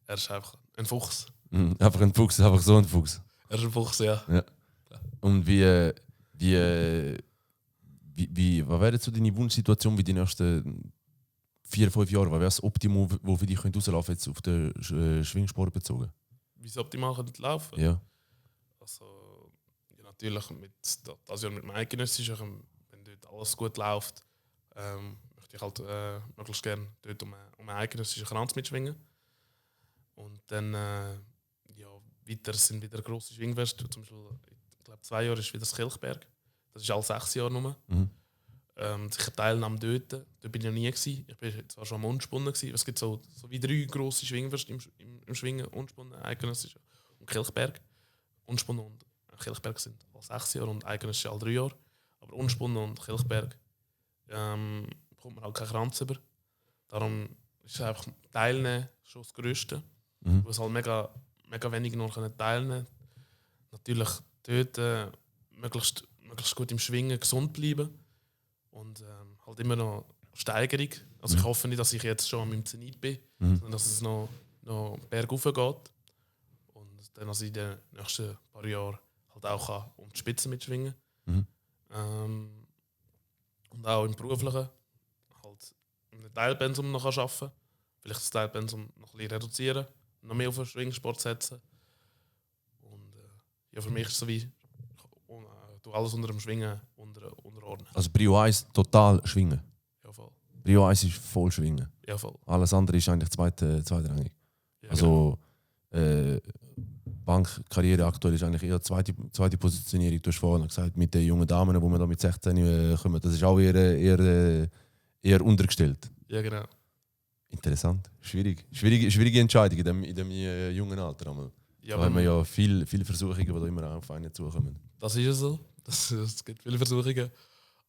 Speaker 3: Er ist einfach ein Fuchs.
Speaker 2: Einfach ein Fuchs, einfach so ein Fuchs.
Speaker 3: Er ist ein Fuchs, ja.
Speaker 2: Und was wäre jetzt so deine Wunschsituation wie die nächsten 4-5 Jahre? Was wäre das Optimum, wo für dich rauslaufen jetzt auf den Schwingsport bezogen?
Speaker 3: Wie es optimal könnte laufen?
Speaker 2: Ja.
Speaker 3: Also, ja, natürlich das Jahr mit dem Eidgenössischen, wenn dort alles gut läuft, möchte ich halt möglichst gerne dort um einen eidgenössischen Kranz mitschwingen. Und dann, weiter sind wieder grosse Schwingfeste. Zum Beispiel, ich glaube, 2 Jahre ist wieder das Kilchberg. Das ist alle 6 Jahre nur. Sicher Teilnahme dort. Dort bin ich noch nie gewesen. Ich bin zwar schon am Unspunnen gewesen. Es gibt so wie 3 grosse Schwingfeste im Schwingen. Unspunnen, Eidgenössische und Kilchberg. Unspunnen und Kilchberg sind alle 6 Jahre und Eidgenössische alle 3 Jahre. Aber Unspunnen und Kilchberg bekommt man halt keinen Kranz über. Darum ist einfach Teilnehmen schon das Größte. Wo es halt mega wenig noch teilnehmen können. Natürlich dort möglichst gut im Schwingen gesund bleiben. Und halt immer noch Steigerung. Also ich hoffe nicht, dass ich jetzt schon an meinem Zenit bin, sondern dass es noch bergauf geht. Und dann, dass ich in den nächsten paar Jahren halt auch um die Spitze mitschwingen kann. Und Und auch im Beruflichen halt im Teilpensum noch arbeiten kann. Vielleicht das Teilpensum noch ein bisschen reduzieren, noch mehr auf den Schwingsport setzen. Und ja, für mich ist es so wie, du alles unter dem Schwingen unterordnen.
Speaker 2: Also Prio 1 total schwingen.
Speaker 3: Ja, voll.
Speaker 2: Prio 1 ist voll schwingen.
Speaker 3: Ja, voll.
Speaker 2: Alles andere ist eigentlich zweitrangig.
Speaker 3: Ja,
Speaker 2: Also Bankkarriere aktuell ist eigentlich eher zweite Positionierung. Du hast vorhin gesagt, mit den jungen Damen, die wir da mit 16 kommen, das ist auch eher untergestellt.
Speaker 3: Ja, genau.
Speaker 2: Interessant. Schwierige Entscheidung in dem jungen Alter.
Speaker 3: Ja,
Speaker 2: Da haben wir ja viele Versuchungen, die da immer auf einen zukommen.
Speaker 3: Das ist ja so. Es gibt viele Versuchungen.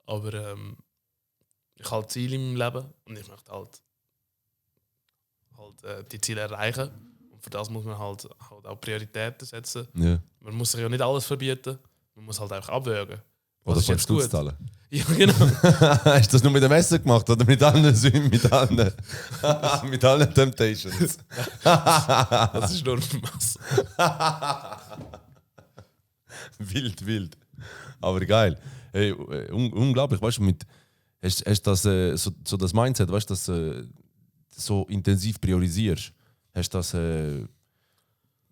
Speaker 3: Aber ich habe Ziele im Leben und ich möchte halt die Ziele erreichen. Und für das muss man halt auch Prioritäten setzen.
Speaker 2: Ja.
Speaker 3: Man muss sich ja nicht alles verbieten. Man muss halt einfach abwägen.
Speaker 2: Oder
Speaker 3: Was ist jetzt gut?
Speaker 2: zahlen.
Speaker 3: Ja, genau.
Speaker 2: Hast du das nur mit dem Essen gemacht oder mit allen Sünden, mit allen Temptations?
Speaker 3: Das ist nur ein Mass.
Speaker 2: Wild. Aber geil. Hey, unglaublich, weißt du, hast das so das Mindset, weißt du, dass so intensiv priorisierst. Hast du das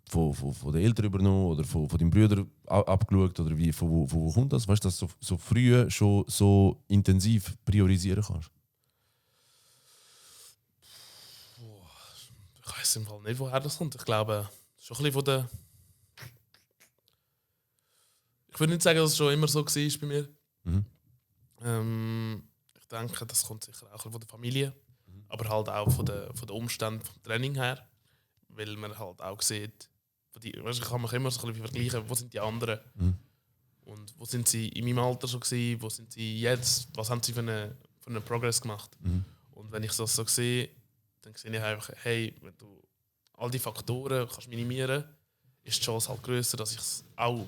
Speaker 2: von den Eltern übernommen oder von deinen Brüdern abgeschaut? Oder wie, von wo kommt das? Weißt du, dass du so früh schon so intensiv priorisieren kannst?
Speaker 3: Ich weiß im Fall nicht, woher das kommt. Ich glaube, schon ein bisschen von der. Ich würde nicht sagen, dass es schon immer so war bei mir.
Speaker 2: Mhm.
Speaker 3: Ich denke, das kommt sicher auch ein bisschen von der Familie, aber halt auch von den Umständen vom Training her. Weil man halt auch sieht, weißt, ich kann mich immer so ein bisschen vergleichen, wo sind die anderen und wo sind sie in meinem Alter schon gewesen, wo sind sie jetzt, was haben sie für einen Progress gemacht. Und wenn ich das so sehe, dann sehe ich einfach, hey, wenn du all die Faktoren kannst minimieren, ist die Chance halt grösser, dass ich es auch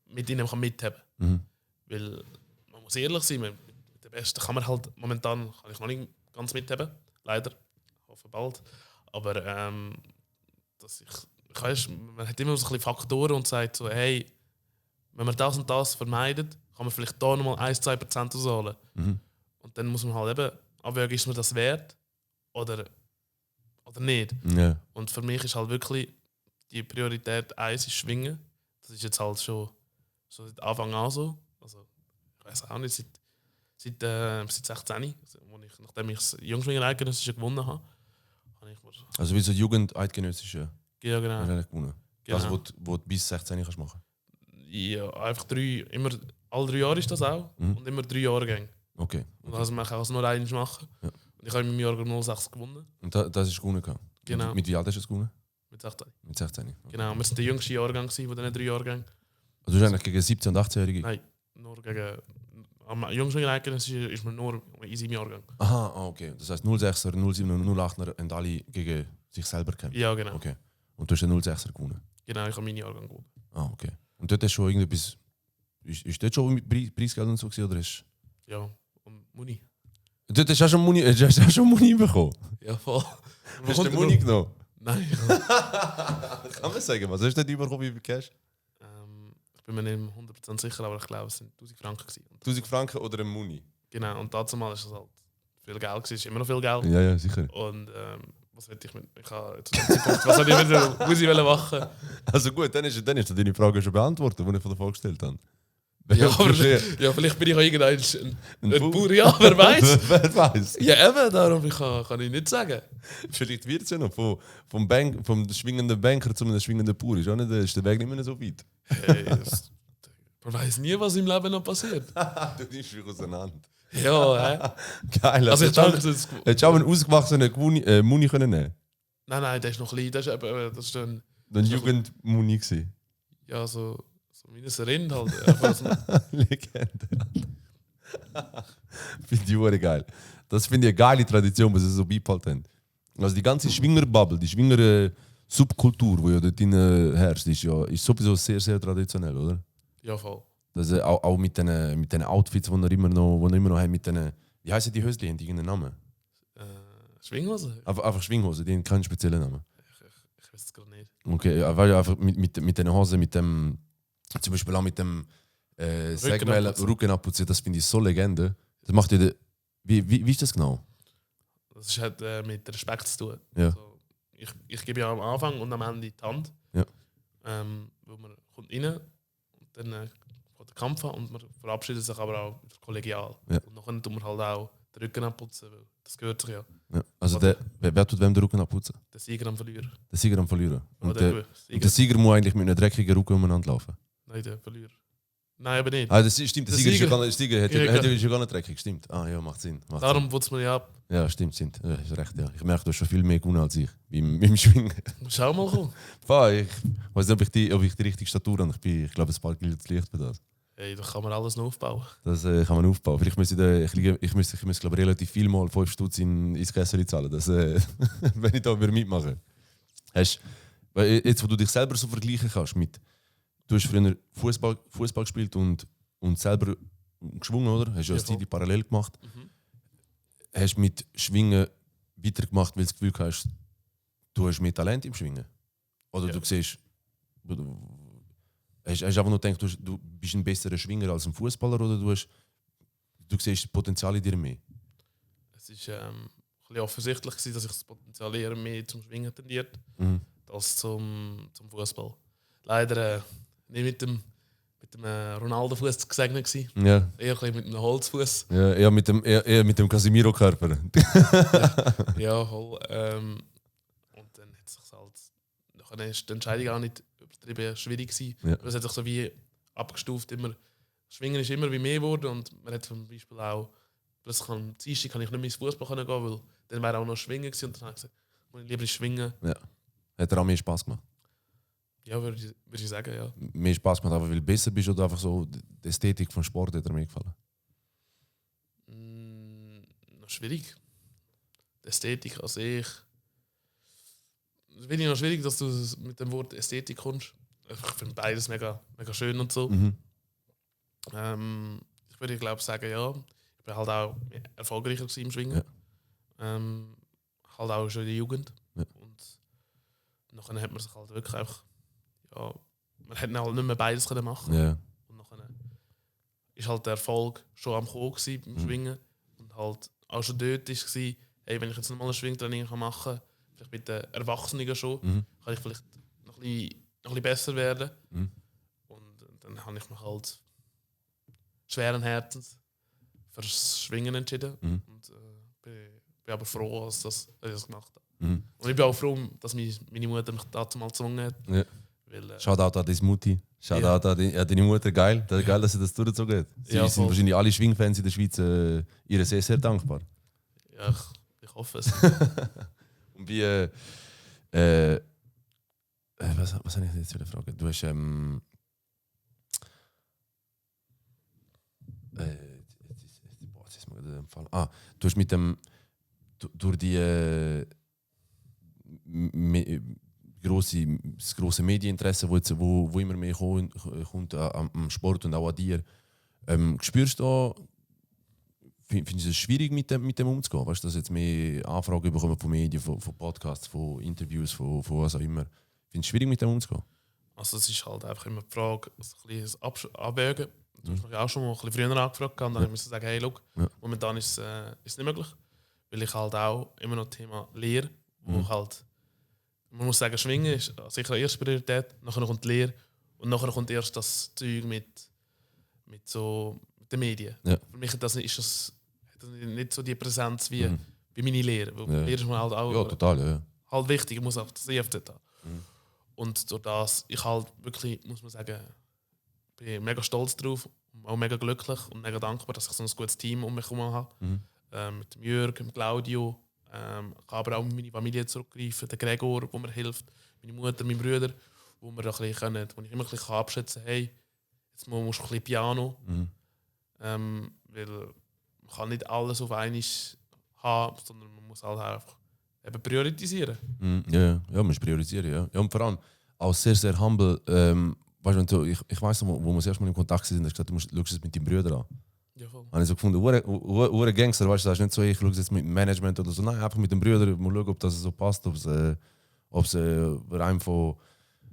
Speaker 3: mit ihnen mitheben kann. Weil man muss ehrlich sein, mit den Besten kann man halt momentan kann ich noch nicht ganz mitheben, leider, ich hoffe bald. Aber weiss, man hat immer so ein bisschen Faktoren und sagt so, hey, wenn man das und das vermeidet, kann man vielleicht da nochmal 1-2% rausholen. Und dann muss man halt eben abwägen, ist mir das wert oder nicht.
Speaker 2: Ja.
Speaker 3: Und für mich ist halt wirklich die Priorität 1 ist Schwingen. Das ist jetzt halt schon seit Anfang an so. Also, ich weiß auch nicht, seit 16, nachdem ich das Jungschwinger-Eidgenössische gewonnen habe ich mir.
Speaker 2: Also wie so Jugend-Eidgenössische
Speaker 3: Ja, genau.
Speaker 2: gewonnen.
Speaker 3: Genau.
Speaker 2: Das, wo du bis 16 kannst machen.
Speaker 3: Ja, einfach alle 3 Jahre ist das auch. Und immer 3 Jahrgänge.
Speaker 2: Okay.
Speaker 3: Und also man kann es nur einmal machen.
Speaker 2: Ja.
Speaker 3: Und ich habe im Jahrgang 06 gewonnen.
Speaker 2: Und das ist gewonnen gehabt?
Speaker 3: Genau.
Speaker 2: Mit wie alt hast du es gewonnen?
Speaker 3: Mit 16.
Speaker 2: Mit 16. Okay.
Speaker 3: Genau, wir sind der jüngste Jahrgang von diesen 3 Jahrgängen.
Speaker 2: Also du hast eigentlich gegen 17- und 18-Jährige?
Speaker 3: Nein, nur gegen. Am Jungschwinger ist man nur in seinem Jahrgang.
Speaker 2: Aha, okay. Das heisst 06er, 07er und 08er haben alle gegen sich selber gekämpft?
Speaker 3: Ja, genau.
Speaker 2: Okay. Und du hast den 06er gewonnen?
Speaker 3: Genau, ich habe meinen Jahrgang gewonnen.
Speaker 2: Ah, okay. Und dort hast du schon irgendetwas... Ist dort schon mit Preisgeld und so gewesen, oder hast
Speaker 3: Ja, und Muni.
Speaker 2: dort hast du auch schon Muni bekommen?
Speaker 3: Ja, voll.
Speaker 2: Hast du den Muni genommen?
Speaker 3: Nein.
Speaker 2: Kann man sagen, was hast du dort bekommen, wie viel Cash?
Speaker 3: Ich bin mir nicht 100% sicher, aber ich glaube, es sind 1000 Franken gewesen.
Speaker 2: 1000 Franken oder ein Muni?
Speaker 3: Genau, und dazu mal ist es halt viel Geld gewesen. Es ist immer noch viel Geld.
Speaker 2: Ja, sicher.
Speaker 3: Und was hätte ich mit... Ich habe zu dem Zeitpunkt... Was hätte ich mit der Musik machen?
Speaker 2: Also gut, dann ist deine Frage schon beantwortet, die ich von der Frage gestellt habe.
Speaker 3: Ja, aber, ja, vielleicht bin ich auch irgendein ein Bauer, ja, wer weiß.
Speaker 2: Wer weiß.
Speaker 3: Ja, eben, darum kann ich nicht sagen.
Speaker 2: Vielleicht wird es ja noch vom schwingenden Banker zu einem schwingenden Bauer. Ist der Weg nicht mehr so weit.
Speaker 3: Hey, man weiß nie, was im Leben noch passiert.
Speaker 2: Du nimmst mich auseinander.
Speaker 3: Ja,
Speaker 2: Geil.
Speaker 3: Also ich denke, das
Speaker 2: Hättest du auch einen ausgewachsenen Muni können nehmen?
Speaker 3: Nein, der ist noch klein. Das ist dann...
Speaker 2: Ein Jugend-Muni gewesen.
Speaker 3: Ja, so wie ein Rind halt. Einfach so.
Speaker 2: Legende. Finde ich auch geil. Das finde ich eine geile Tradition, was sie so beibehalten haben. Also die ganze Schwingerbubble, die Schwinger-Subkultur, die ja dort drin herrscht, ist sowieso sehr, sehr traditionell, oder?
Speaker 3: Ja, voll.
Speaker 2: Das, auch mit den Outfits, die wir immer noch haben, mit den... Wie heissen die Hösli? Haben die irgendeinen Namen?
Speaker 3: Schwinghose?
Speaker 2: Einfach Schwinghose, die haben keinen speziellen Namen.
Speaker 3: Ich weiß es gerade nicht.
Speaker 2: Okay, ja, weil einfach mit den Hosen, mit dem... Zum Beispiel auch mit dem Segmel, Rückenabputzen, das finde ich so Legende. Das macht ja wie ist das genau?
Speaker 3: Das hat mit Respekt zu tun.
Speaker 2: Ja.
Speaker 3: Also, ich gebe ja am Anfang und am Ende die Hand.
Speaker 2: Ja.
Speaker 3: Wo man kommt rein und dann kommt der Kampf an und man verabschiedet sich aber auch kollegial.
Speaker 2: Ja.
Speaker 3: Und nachher tut man halt auch den Rücken abputzen, weil das gehört sich ja.
Speaker 2: Ja. Also wer tut wem den Rücken abputzen?
Speaker 3: Der Sieger am Verlierer.
Speaker 2: Der Sieger am Verlieren. Und
Speaker 3: Oder
Speaker 2: der Sieger muss eigentlich mit einem dreckigen Rücken umeinander laufen.
Speaker 3: Nein, der Verlierer. Nein, aber nicht.
Speaker 2: Ah, das stimmt, der Sieger hat
Speaker 3: Ja,
Speaker 2: ja gar nicht dreckig, stimmt. Ah ja, macht Sinn.
Speaker 3: Darum putzt man ja ab.
Speaker 2: Ja, stimmt. Ja, ist recht, ja. Ich merke, du hast schon viel mehr gewonnen als ich beim Schwingen.
Speaker 3: Schau mal kommen.
Speaker 2: Ich weiß nicht, ob ich die richtige Statur habe. Ich glaube, ein paar gilt das Licht für das.
Speaker 3: Hey, da kann man alles noch aufbauen.
Speaker 2: Das kann man aufbauen. Vielleicht müsste ich müsste glaube relativ viel mal 5 Stutz ins Kessel zahlen, wenn ich da mitmachen würde. Jetzt, wo du dich selber so vergleichen kannst mit, du hast früher Fußball gespielt und selber geschwungen, oder? Hast du ja eine parallel gemacht. Hast du mit Schwingen weitergemacht, weil du das Gefühl hast, du hast mehr Talent im Schwingen? Oder du siehst, hast du einfach nur gedacht, du bist ein besserer Schwinger als ein Fußballer, oder du siehst das Potenzial in dir mehr?
Speaker 3: Es war ein bisschen offensichtlich, dass ich das Potenzial eher mehr zum Schwingen tendiert als zum Fußball. Leider nicht mit dem Ronaldo-Fuß gesegnet gewesen.
Speaker 2: Ja.
Speaker 3: Eher ein mit einem Holzfuß.
Speaker 2: Ja, eher mit dem Casemiro-Körper.
Speaker 3: Ja, voll. Und dann hat sich halt. Nachher ist die Entscheidung auch nicht übertrieben schwierig gewesen.
Speaker 2: Ja.
Speaker 3: Es hat sich so wie abgestuft. Schwingen ist immer wie mehr geworden und man hat zum Beispiel auch. Plötzlich am Dienstag kann ich nicht mehr ins Fußball gehen, weil dann wäre auch noch Schwingen gewesen. Und dann habe ich gesagt, muss ich lieber schwingen.
Speaker 2: Ja. Hat dir auch mehr Spass gemacht?
Speaker 3: Ja, würde ich sagen, ja.
Speaker 2: Mehr Spass gemacht, aber weil du besser bist oder einfach so die Ästhetik vom Sport hat dir mir gefallen?
Speaker 3: Noch schwierig. Die Ästhetik an sich. Es finde ich noch schwierig, dass du mit dem Wort Ästhetik kommst. Ich finde beides mega, mega schön und so. Ich würde glaube sagen, ja. Ich bin halt auch erfolgreicher im Schwingen. Ja. Halt auch schon in der Jugend.
Speaker 2: Ja.
Speaker 3: Und nachher hat man sich halt wirklich einfach. Ja, man hätte halt nicht mehr beides machen.
Speaker 2: Ja.
Speaker 3: Und nachher ist halt der Erfolg schon am Kommen beim Schwingen. Und halt auch schon dort war, hey, wenn ich jetzt nochmal ein Schwingtraining machen kann, vielleicht mit den Erwachsenen schon, kann ich vielleicht noch ein bisschen besser werden. Und dann habe ich mich halt schweren Herzens fürs Schwingen entschieden. Und bin aber froh, dass ich das gemacht habe. Und ich bin auch froh, dass meine Mutter mich dazu mal gezwungen hat.
Speaker 2: Ja.
Speaker 3: Weil,
Speaker 2: Shoutout an deine Mutti. Shoutout an deine Mutter. Geil, dass sie das durchgezogen hat. Sie
Speaker 3: Ja,
Speaker 2: sind wahrscheinlich alle Schwingfans in der Schweiz ihr sehr, sehr dankbar.
Speaker 3: Ja, ich hoffe es.
Speaker 2: Und wie. Was habe ich jetzt wieder fragen? Du hast. Jetzt ist mir der Fall. Du hast mit dem. Durch die. Das grosse Medieninteresse, wo immer mehr kommt am Sport und auch an dir. Spürst du, findest du es schwierig, mit dem umzugehen? Weißt du, dass jetzt mehr Anfragen bekommen von Medien, von Podcasts, von Interviews, von was auch immer. Findest du es schwierig, mit dem umzugehen?
Speaker 3: Also es ist halt einfach immer die Frage, ein bisschen Abwägen. Du hast mich auch schon mal ein bisschen früher angefragt und dann musste ich sagen, hey, look, momentan ist es nicht möglich. Weil ich halt auch immer noch das Thema Lehre, wo halt, man muss sagen, Schwingen ist sicher die erste Priorität, nachher kommt die Lehre und nachher kommt erst das Zeug mit den Medien.
Speaker 2: Ja.
Speaker 3: Für mich hat das nicht so die Präsenz wie meine Lehre. Weil Lehre ist mir halt auch
Speaker 2: Ja, total,
Speaker 3: halt wichtig, ich muss auch das EFZ haben. Und durch das, ich halt wirklich, muss man sagen, bin mega stolz drauf, auch mega glücklich und mega dankbar, dass ich so ein gutes Team um mich herum habe. Mit dem Jörg, dem Claudio, ich kann aber auch auf meine Familie zurückgreifen, der Gregor, der mir hilft, meine Mutter, meine Brüder, wo ich immer ein bisschen abschätzen kann, hey, jetzt musst du ein bisschen Piano. Weil man kann nicht alles auf einmal haben, sondern man muss halt einfach eben priorisieren.
Speaker 2: Ja, man muss priorisieren, ja. Und vor allem auch sehr, sehr humble. Weißt du, ich weiss, wo wir das erste Mal in Kontakt sind, hast du gesagt, du schaust es mit deinen Brüdern an.
Speaker 3: Ja, voll.
Speaker 2: Habe ich so gefunden, ure Gangster, weißt du, das ist nicht so, ich schaue es jetzt mit dem Management oder so, nein, einfach mit den Brüdern, mal schauen, ob das so passt, ob es rein von,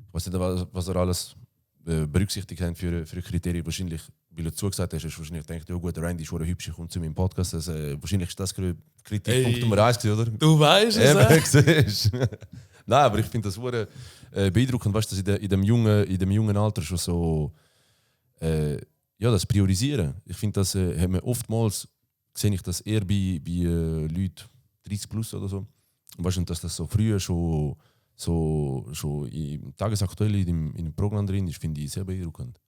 Speaker 2: ich weiß nicht, was er alles berücksichtigt haben für Kriterien, wahrscheinlich weil du zugesagt hast, hast du wahrscheinlich gedacht, ja gut, der Randy ist schon hübsch, kommt zu meinem Podcast. Also, wahrscheinlich ist das Kritikpunkt Nummer 1 gewesen, oder?
Speaker 3: Du weißt es,
Speaker 2: Siehst. Nein, aber ich finde das beeindruckend, weißt du, dass in dem jungen Alter schon so das Priorisieren. Ich finde, das hat man oftmals sehe ich das eher bei Leuten 30 plus oder so. Und weißt du, dass das so früher schon im Tagesaktuell in dem Programm drin ist, finde ich sehr beeindruckend.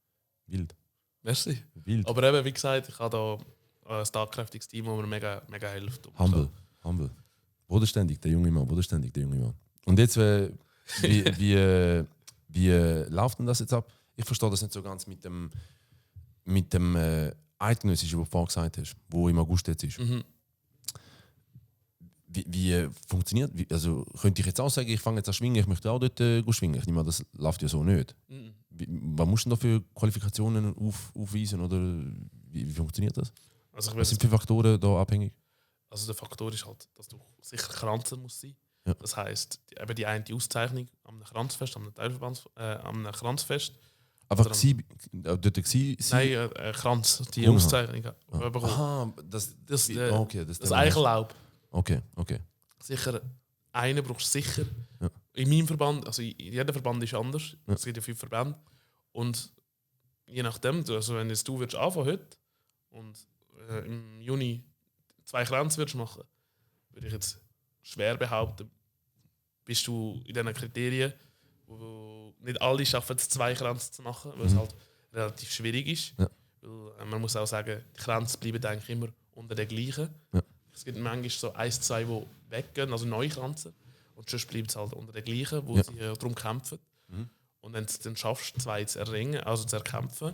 Speaker 2: Wild.
Speaker 3: Merci.
Speaker 2: Wild.
Speaker 3: Aber eben, wie gesagt, ich habe da ein tatkräftiges Team, das mir mega, mega hilft.
Speaker 2: Humble. Bodenständig, der junge Mann. Und jetzt, wie läuft denn das jetzt ab? Ich verstehe das nicht so ganz mit dem Eidgenössischen, was du vorhin gesagt hast, wo im August jetzt ist.
Speaker 3: Mhm.
Speaker 2: Wie funktioniert also könnte ich jetzt auch sagen, ich fange jetzt an schwingen, ich möchte auch dort schwingen. Ich nehme an, das läuft ja so nicht.
Speaker 3: Mhm.
Speaker 2: Was musst du denn da für Qualifikationen aufweisen? Oder wie funktioniert das?
Speaker 3: Also
Speaker 2: Was sind für Faktoren da abhängig?
Speaker 3: Also der Faktor ist halt, dass du sicher Kranzer musst sein.
Speaker 2: Ja.
Speaker 3: Das heisst, eben die eine Auszeichnung am Kranzfest, am Kranzfest.
Speaker 2: Aber
Speaker 3: Oder
Speaker 2: dort gsi?
Speaker 3: Nein, Kranz, die
Speaker 2: Aha.
Speaker 3: Auszeichnung.
Speaker 2: Aha, das
Speaker 3: Das Eichellaub.
Speaker 2: Okay.
Speaker 3: Sicher, einen brauchst du sicher.
Speaker 2: Ja.
Speaker 3: In meinem Verband, also jeder Verband ist anders.
Speaker 2: Ja.
Speaker 3: Es gibt ja 5 Verbände. Und je nachdem, also wenn jetzt du würdest anfangen heute und im Juni 2 Kränze würdest machen, würde ich jetzt schwer behaupten, bist du in diesen Kriterien, wo nicht alle schaffen es, 2 Kränze zu machen, weil es halt relativ schwierig ist.
Speaker 2: Ja.
Speaker 3: Weil, man muss auch sagen, die Kränze bleiben eigentlich immer unter den gleichen.
Speaker 2: Ja.
Speaker 3: Es gibt manchmal so 1, 2, die weggehen, also neue Kränze. Und sonst bleibt es halt unter den gleichen, wo sie darum kämpfen.
Speaker 2: Mhm.
Speaker 3: Und wenn du dann schaffst, 2 zu erringen, also zu erkämpfen,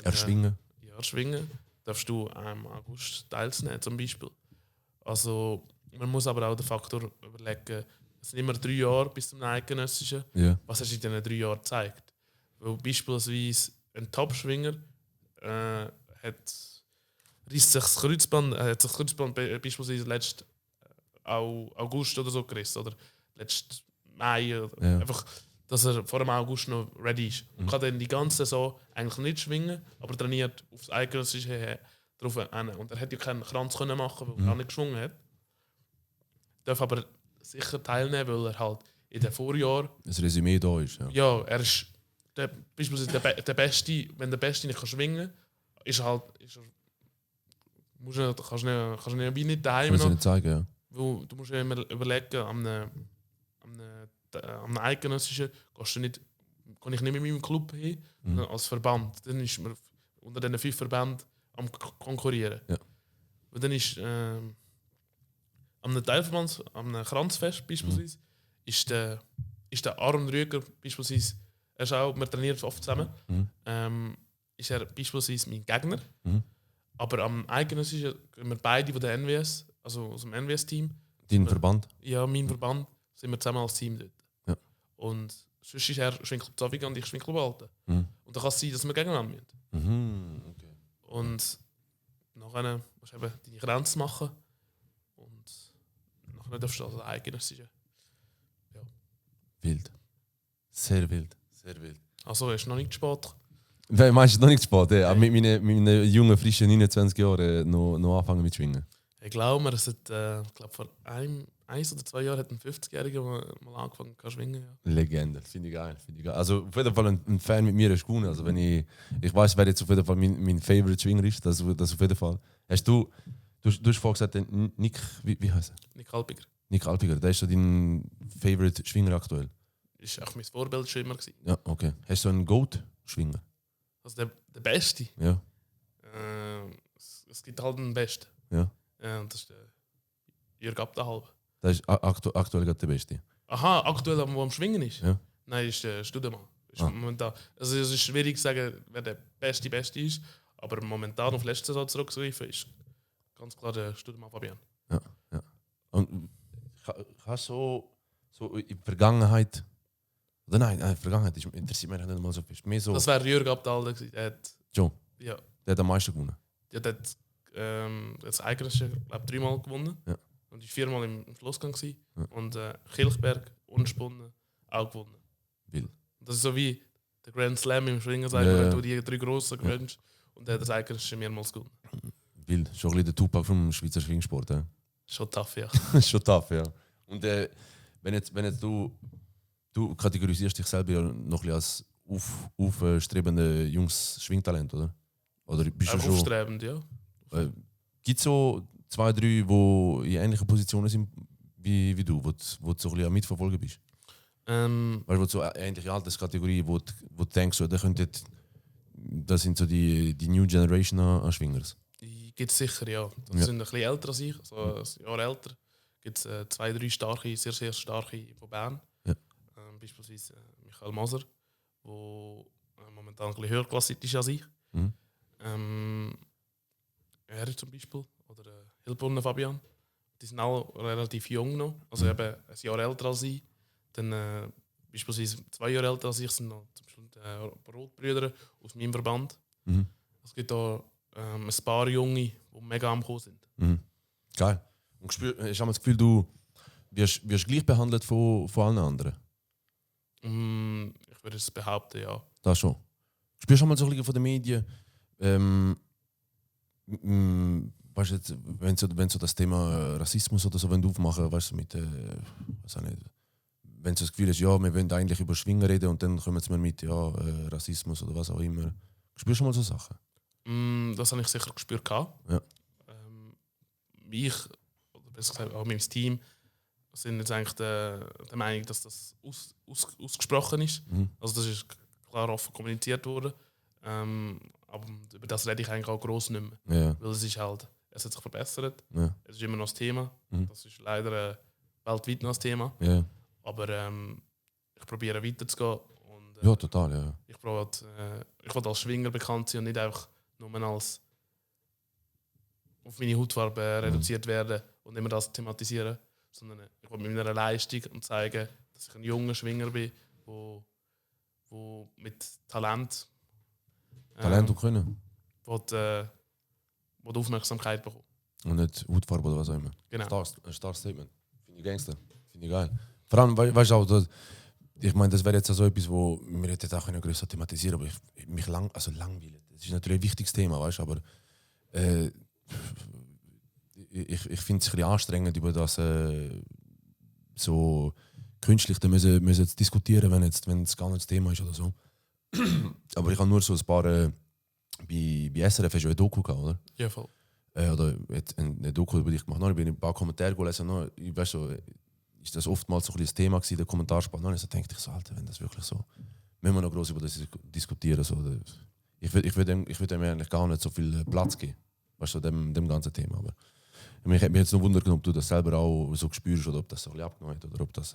Speaker 2: Erschwingen.
Speaker 3: erschwingen, darfst du im August teilnehmen, zum Beispiel. Also, man muss aber auch den Faktor überlegen, es sind immer 3 Jahre bis zum Eidgenössischen.
Speaker 2: Ja.
Speaker 3: Was hast du in diesen 3 Jahren gezeigt? Weil beispielsweise ein Topschwinger reißt sich das Kreuzband, beispielsweise letzten August oder so gerissen, oder letzten Mai.
Speaker 2: Ja.
Speaker 3: Einfach, dass er vor dem August noch ready ist. Und kann dann die ganze Saison eigentlich nicht schwingen, aber trainiert aufs Eidgenössische drauf hin. Und er hätte ja keinen Kranz können machen, weil er auch nicht geschwungen hat. Darf aber sicher teilnehmen, weil er halt in den Vorjahren.
Speaker 2: Das Resümee da ist. Ja.
Speaker 3: Ja, er ist beispielsweise der Beste, wenn der Beste nicht schwingen kann, ist er halt. Kannst du nicht daheim
Speaker 2: Muss ich
Speaker 3: noch.
Speaker 2: nicht zeigen, ja.
Speaker 3: Weil du musst ja immer überlegen, am Eidgenössischen kann ich nicht mit meinem Club hin, sondern als Verband. Dann ist man unter diesen 5 Verbänden am Konkurrieren.
Speaker 2: Ja.
Speaker 3: Und dann ist am Teilverband, am Kranzfest beispielsweise, ist der Aaron Rüger beispielsweise, er ist auch, wir trainieren oft zusammen, ist er beispielsweise mein Gegner. Aber am Eidgenössischen sind wir beide von der NWS, also aus dem NWS-Team.
Speaker 2: Dein Verband?
Speaker 3: Ja, mein Verband, sind wir zusammen als Team dort.
Speaker 2: Ja.
Speaker 3: Und sonst ist er Schwinkelb Zaviga und ich Schwinkelb Alten.
Speaker 2: Mhm.
Speaker 3: Und dann kann es sein, dass wir gegeneinander müssen.
Speaker 2: Mhm. Okay.
Speaker 3: Und nachher musst du eben deine Grenze machen. Und nachher darfst du also Eidgenössische.
Speaker 2: Wild. Sehr wild.
Speaker 3: Also ist noch nicht spät.
Speaker 2: Meinst du noch nicht spät? Ja. Mit meinen jungen, frischen 29 Jahren noch anfangen mit Schwingen?
Speaker 3: Ich glaube, vor 1 oder 2 Jahren hat ein 50-Jähriger mal angefangen zu schwingen. Ja.
Speaker 2: Legende, finde ich geil. Also auf jeden Fall ein Fan mit mir ist gewonnen. Also wenn ich weiß, wer jetzt auf jeden Fall mein Favorite Schwinger ist, das auf jeden Fall. Hast du hast vorhin gesagt, Nick, wie heißt er?
Speaker 3: Nick Alpiger.
Speaker 2: Nick Alpiger, der ist so dein Favorite Schwinger aktuell?
Speaker 3: Das war auch mein Vorbildschwimmer.
Speaker 2: Ja, okay. Hast du einen Goat-Schwinger?
Speaker 3: Also der Beste.
Speaker 2: Ja.
Speaker 3: Es gibt halt einen Besten.
Speaker 2: Ja.
Speaker 3: Und das ist der Jürg Abderhalb.
Speaker 2: Das ist aktuell gerade der Beste.
Speaker 3: Aha, aktuell, wo am Schwingen ist?
Speaker 2: Ja.
Speaker 3: Nein, ist der Studemann. Momentan. Also es ist schwierig zu sagen, wer der Beste ist. Aber momentan auf letzte Saison zurückzugreifen, ist ganz klar der Studemann Fabian.
Speaker 2: Ja. Und kannst du so in der Vergangenheit. Oder nein, Vergangenheit interessiert mich nicht mal so viel. Mehr so,
Speaker 3: Das wäre Jürg Abderhalb gewesen. Der hat,
Speaker 2: Joe,
Speaker 3: ja,
Speaker 2: der hat am meisten gewonnen.
Speaker 3: der hat das Eigentliche, glaube 3-mal gewonnen.
Speaker 2: Ja.
Speaker 3: Und ist 4-mal im Schlussgang gewesen.
Speaker 2: Ja.
Speaker 3: Und Kilchberg, unspunnen, auch gewonnen.
Speaker 2: Wild.
Speaker 3: Das ist so wie der Grand Slam im Schwingen, sagen,
Speaker 2: Ja.
Speaker 3: wenn du die 3 Grossen gewinnst. und der Seiger ist schon mehrmals gewonnen.
Speaker 2: Wild. Schon ein bisschen der Tupac vom Schweizer Schwingsport.
Speaker 3: Schon tough, ja.
Speaker 2: Schon tough, ja. Und wenn jetzt du kategorisierst dich selber ja noch ein bisschen als aufstrebende Jungs-Schwingtalent, oder? Oder bist du schon...
Speaker 3: Aufstrebend, ja.
Speaker 2: Gibt es so 2, 3, die in ähnlichen Positionen sind wie du, wo du so ein bisschen am Mitverfolgen bist? Weißt du, so ähnliche Alterskategorie, wo du denkst, so, das sind so die New Generation an Schwingers?
Speaker 3: Die gibt es sicher, ja. Die sind ein bisschen älter als ich, so ein Jahr älter. Gibt es 2, 3 starke, sehr, sehr starke von Bern.
Speaker 2: Ja.
Speaker 3: Beispielsweise Michael Moser, der momentan ein bisschen höherklassig ist als ich. Er zum Beispiel, oder Hilbrunner Fabian. Die sind alle relativ jung noch, also eben ein Jahr älter als ich. Dann beispielsweise 2 Jahre älter als ich sind noch zum Beispiel die Rotbrüder aus meinem Verband. Es gibt da ein paar Junge, die mega am Kommen sind.
Speaker 2: Geil. Und hast du das Gefühl, du wirst gleich behandelt von allen anderen?
Speaker 3: Ich würde es behaupten, ja.
Speaker 2: Das schon. Spürst du mal so ein bisschen von den Medien, weißt du jetzt, wenn so das Thema Rassismus oder so aufmachen, weißt du, mit, weiß auch nicht, wenn du das Gefühl hast, ja, wir wollen eigentlich über Schwingen reden und dann kommen wir mit Rassismus oder was auch immer. Spürst du mal so Sachen?
Speaker 3: Das habe ich sicher gespürt.
Speaker 2: Ja.
Speaker 3: Ich, oder besser gesagt auch mein Team, sind jetzt eigentlich der Meinung, dass das ausgesprochen ist. Also das ist klar offen kommuniziert worden. Aber über das rede ich eigentlich auch gross nicht mehr.
Speaker 2: Ja.
Speaker 3: Weil es hat sich verbessert.
Speaker 2: Ja.
Speaker 3: Es ist immer noch das Thema. Das ist leider weltweit noch das Thema.
Speaker 2: Ja.
Speaker 3: Aber ich probiere weiterzugehen. Und,
Speaker 2: Ja, total, ja.
Speaker 3: Ich will als Schwinger bekannt sein und nicht einfach nur als auf meine Hautfarbe reduziert werden und immer das thematisieren. Sondern ich will mit meiner Leistung und zeigen, dass ich ein junger Schwinger bin, wo mit Talent
Speaker 2: und Können.
Speaker 3: wo die Aufmerksamkeit bekommt.
Speaker 2: Und nicht Hautfarbe oder was auch immer.
Speaker 3: Genau.
Speaker 2: Ein starkes Statement. Finde ich Gangster. Finde ich geil. Vor allem, weißt du auch, ich meine, das wäre jetzt so etwas, wo wir jetzt auch größer thematisieren, aber mich langweilig. Das ist natürlich ein wichtiges Thema, weißt du, aber ich finde es ein bisschen anstrengend, über das so künstlich müssen diskutieren, wenn es gar nicht das Thema ist oder so. Aber ich habe nur so ein paar bei SRF hast du eine Doku gehabt, oder?
Speaker 3: Ja, voll.
Speaker 2: Oder eine Doku über dich gemacht. Dann bin ich ein paar Kommentare gelesen. Weißt so, ist das oftmals so ein das Thema gewesen, der Kommentarspalt. Dann denke ich so, Alter, wenn das wirklich so, müssen wir noch groß über das diskutieren. So, ich würde dem eigentlich gar nicht so viel Platz geben, weißt du, dem ganzen Thema. Aber mich hat mich jetzt noch wundern, ob du das selber auch so spürst oder ob das so ein bisschen abgenommen hat oder ob das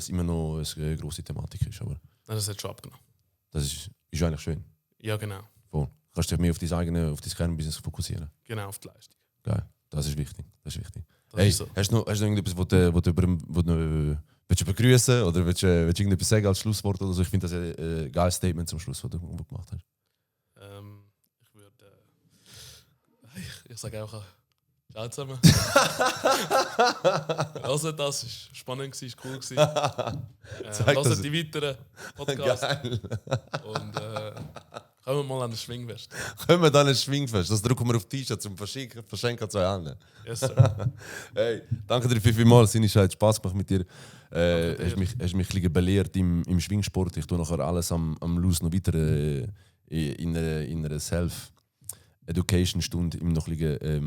Speaker 2: immer noch eine grosse Thematik ist. Aber
Speaker 3: Das hat schon abgenommen.
Speaker 2: das ist eigentlich schön.
Speaker 3: Ja, genau.
Speaker 2: Voll. Kannst dich mehr auf dein Kernbusiness fokussieren.
Speaker 3: Genau, auf die Leistung.
Speaker 2: Geil, das ist wichtig. Das ist wichtig.
Speaker 3: Das
Speaker 2: Hey,
Speaker 3: ist so.
Speaker 2: hast du noch irgendetwas, wo du begrüßen oder willst du irgendetwas sagen als Schlusswort oder so? Ich finde das ein geiles Statement zum Schluss, was du gemacht hast.
Speaker 3: Ich würde. Ich sage auch. Ciao zusammen. Also, das war spannend, war cool. Hört die weiteren Podcasts.
Speaker 2: Geil.
Speaker 3: Und kommen wir mal an den Schwingfest.
Speaker 2: Können wir dann ein Schwingfest? Das drucken wir auf T-Shirt zum Verschenken an 2 Hände.
Speaker 3: Yes, sir.
Speaker 2: Hey, danke dir vielmals. Es hat Spaß gemacht mit dir. Hast mich ein bisschen belehrt im Schwingsport. Ich tue nachher alles am Schluss noch weiter in einer Self-Education-Stunde im noch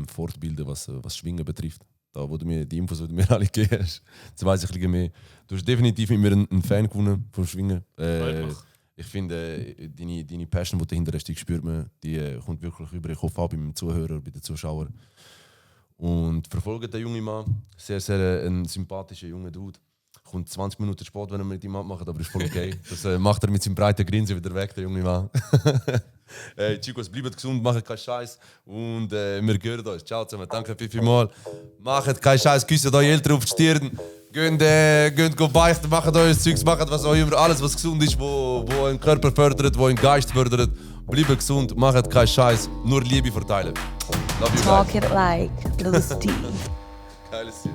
Speaker 2: fortbilden, was Schwingen betrifft. Da, wo du mir die Infos, die du mir alle gegeben hast, jetzt weiss ich ein bisschen mehr. Du hast definitiv immer einen Fan gewonnen vom Schwingen. Ich finde, deine Passion, die dahinter ist, die spürt man, die kommt wirklich über den Kopf ab beim Zuhörer, bei den Zuschauern. Und verfolgt den jungen Mann. Sehr, sehr ein sympathischer junger Dude. Kommt 20 Minuten spät, wenn er mit ihm abmacht, aber ist voll okay. Das macht er mit seinem breiten Grinsen wieder weg, der junge Mann. Hey, Chicos, bleibt gesund, macht keinen Scheiß und wir hören uns. Ciao zusammen, danke vielmals. Macht keinen Scheiß, küsst eure Eltern auf die Stirn. Geht beichten, macht euer Zeugs, macht was auch immer. Alles, was gesund ist, wo euren Körper fördert, wo euren Geist fördert. Bleibt gesund, macht keinen Scheiß, nur Liebe verteilen. Love you guys.
Speaker 1: Talk it like Louis D.
Speaker 2: Geiles Ziel.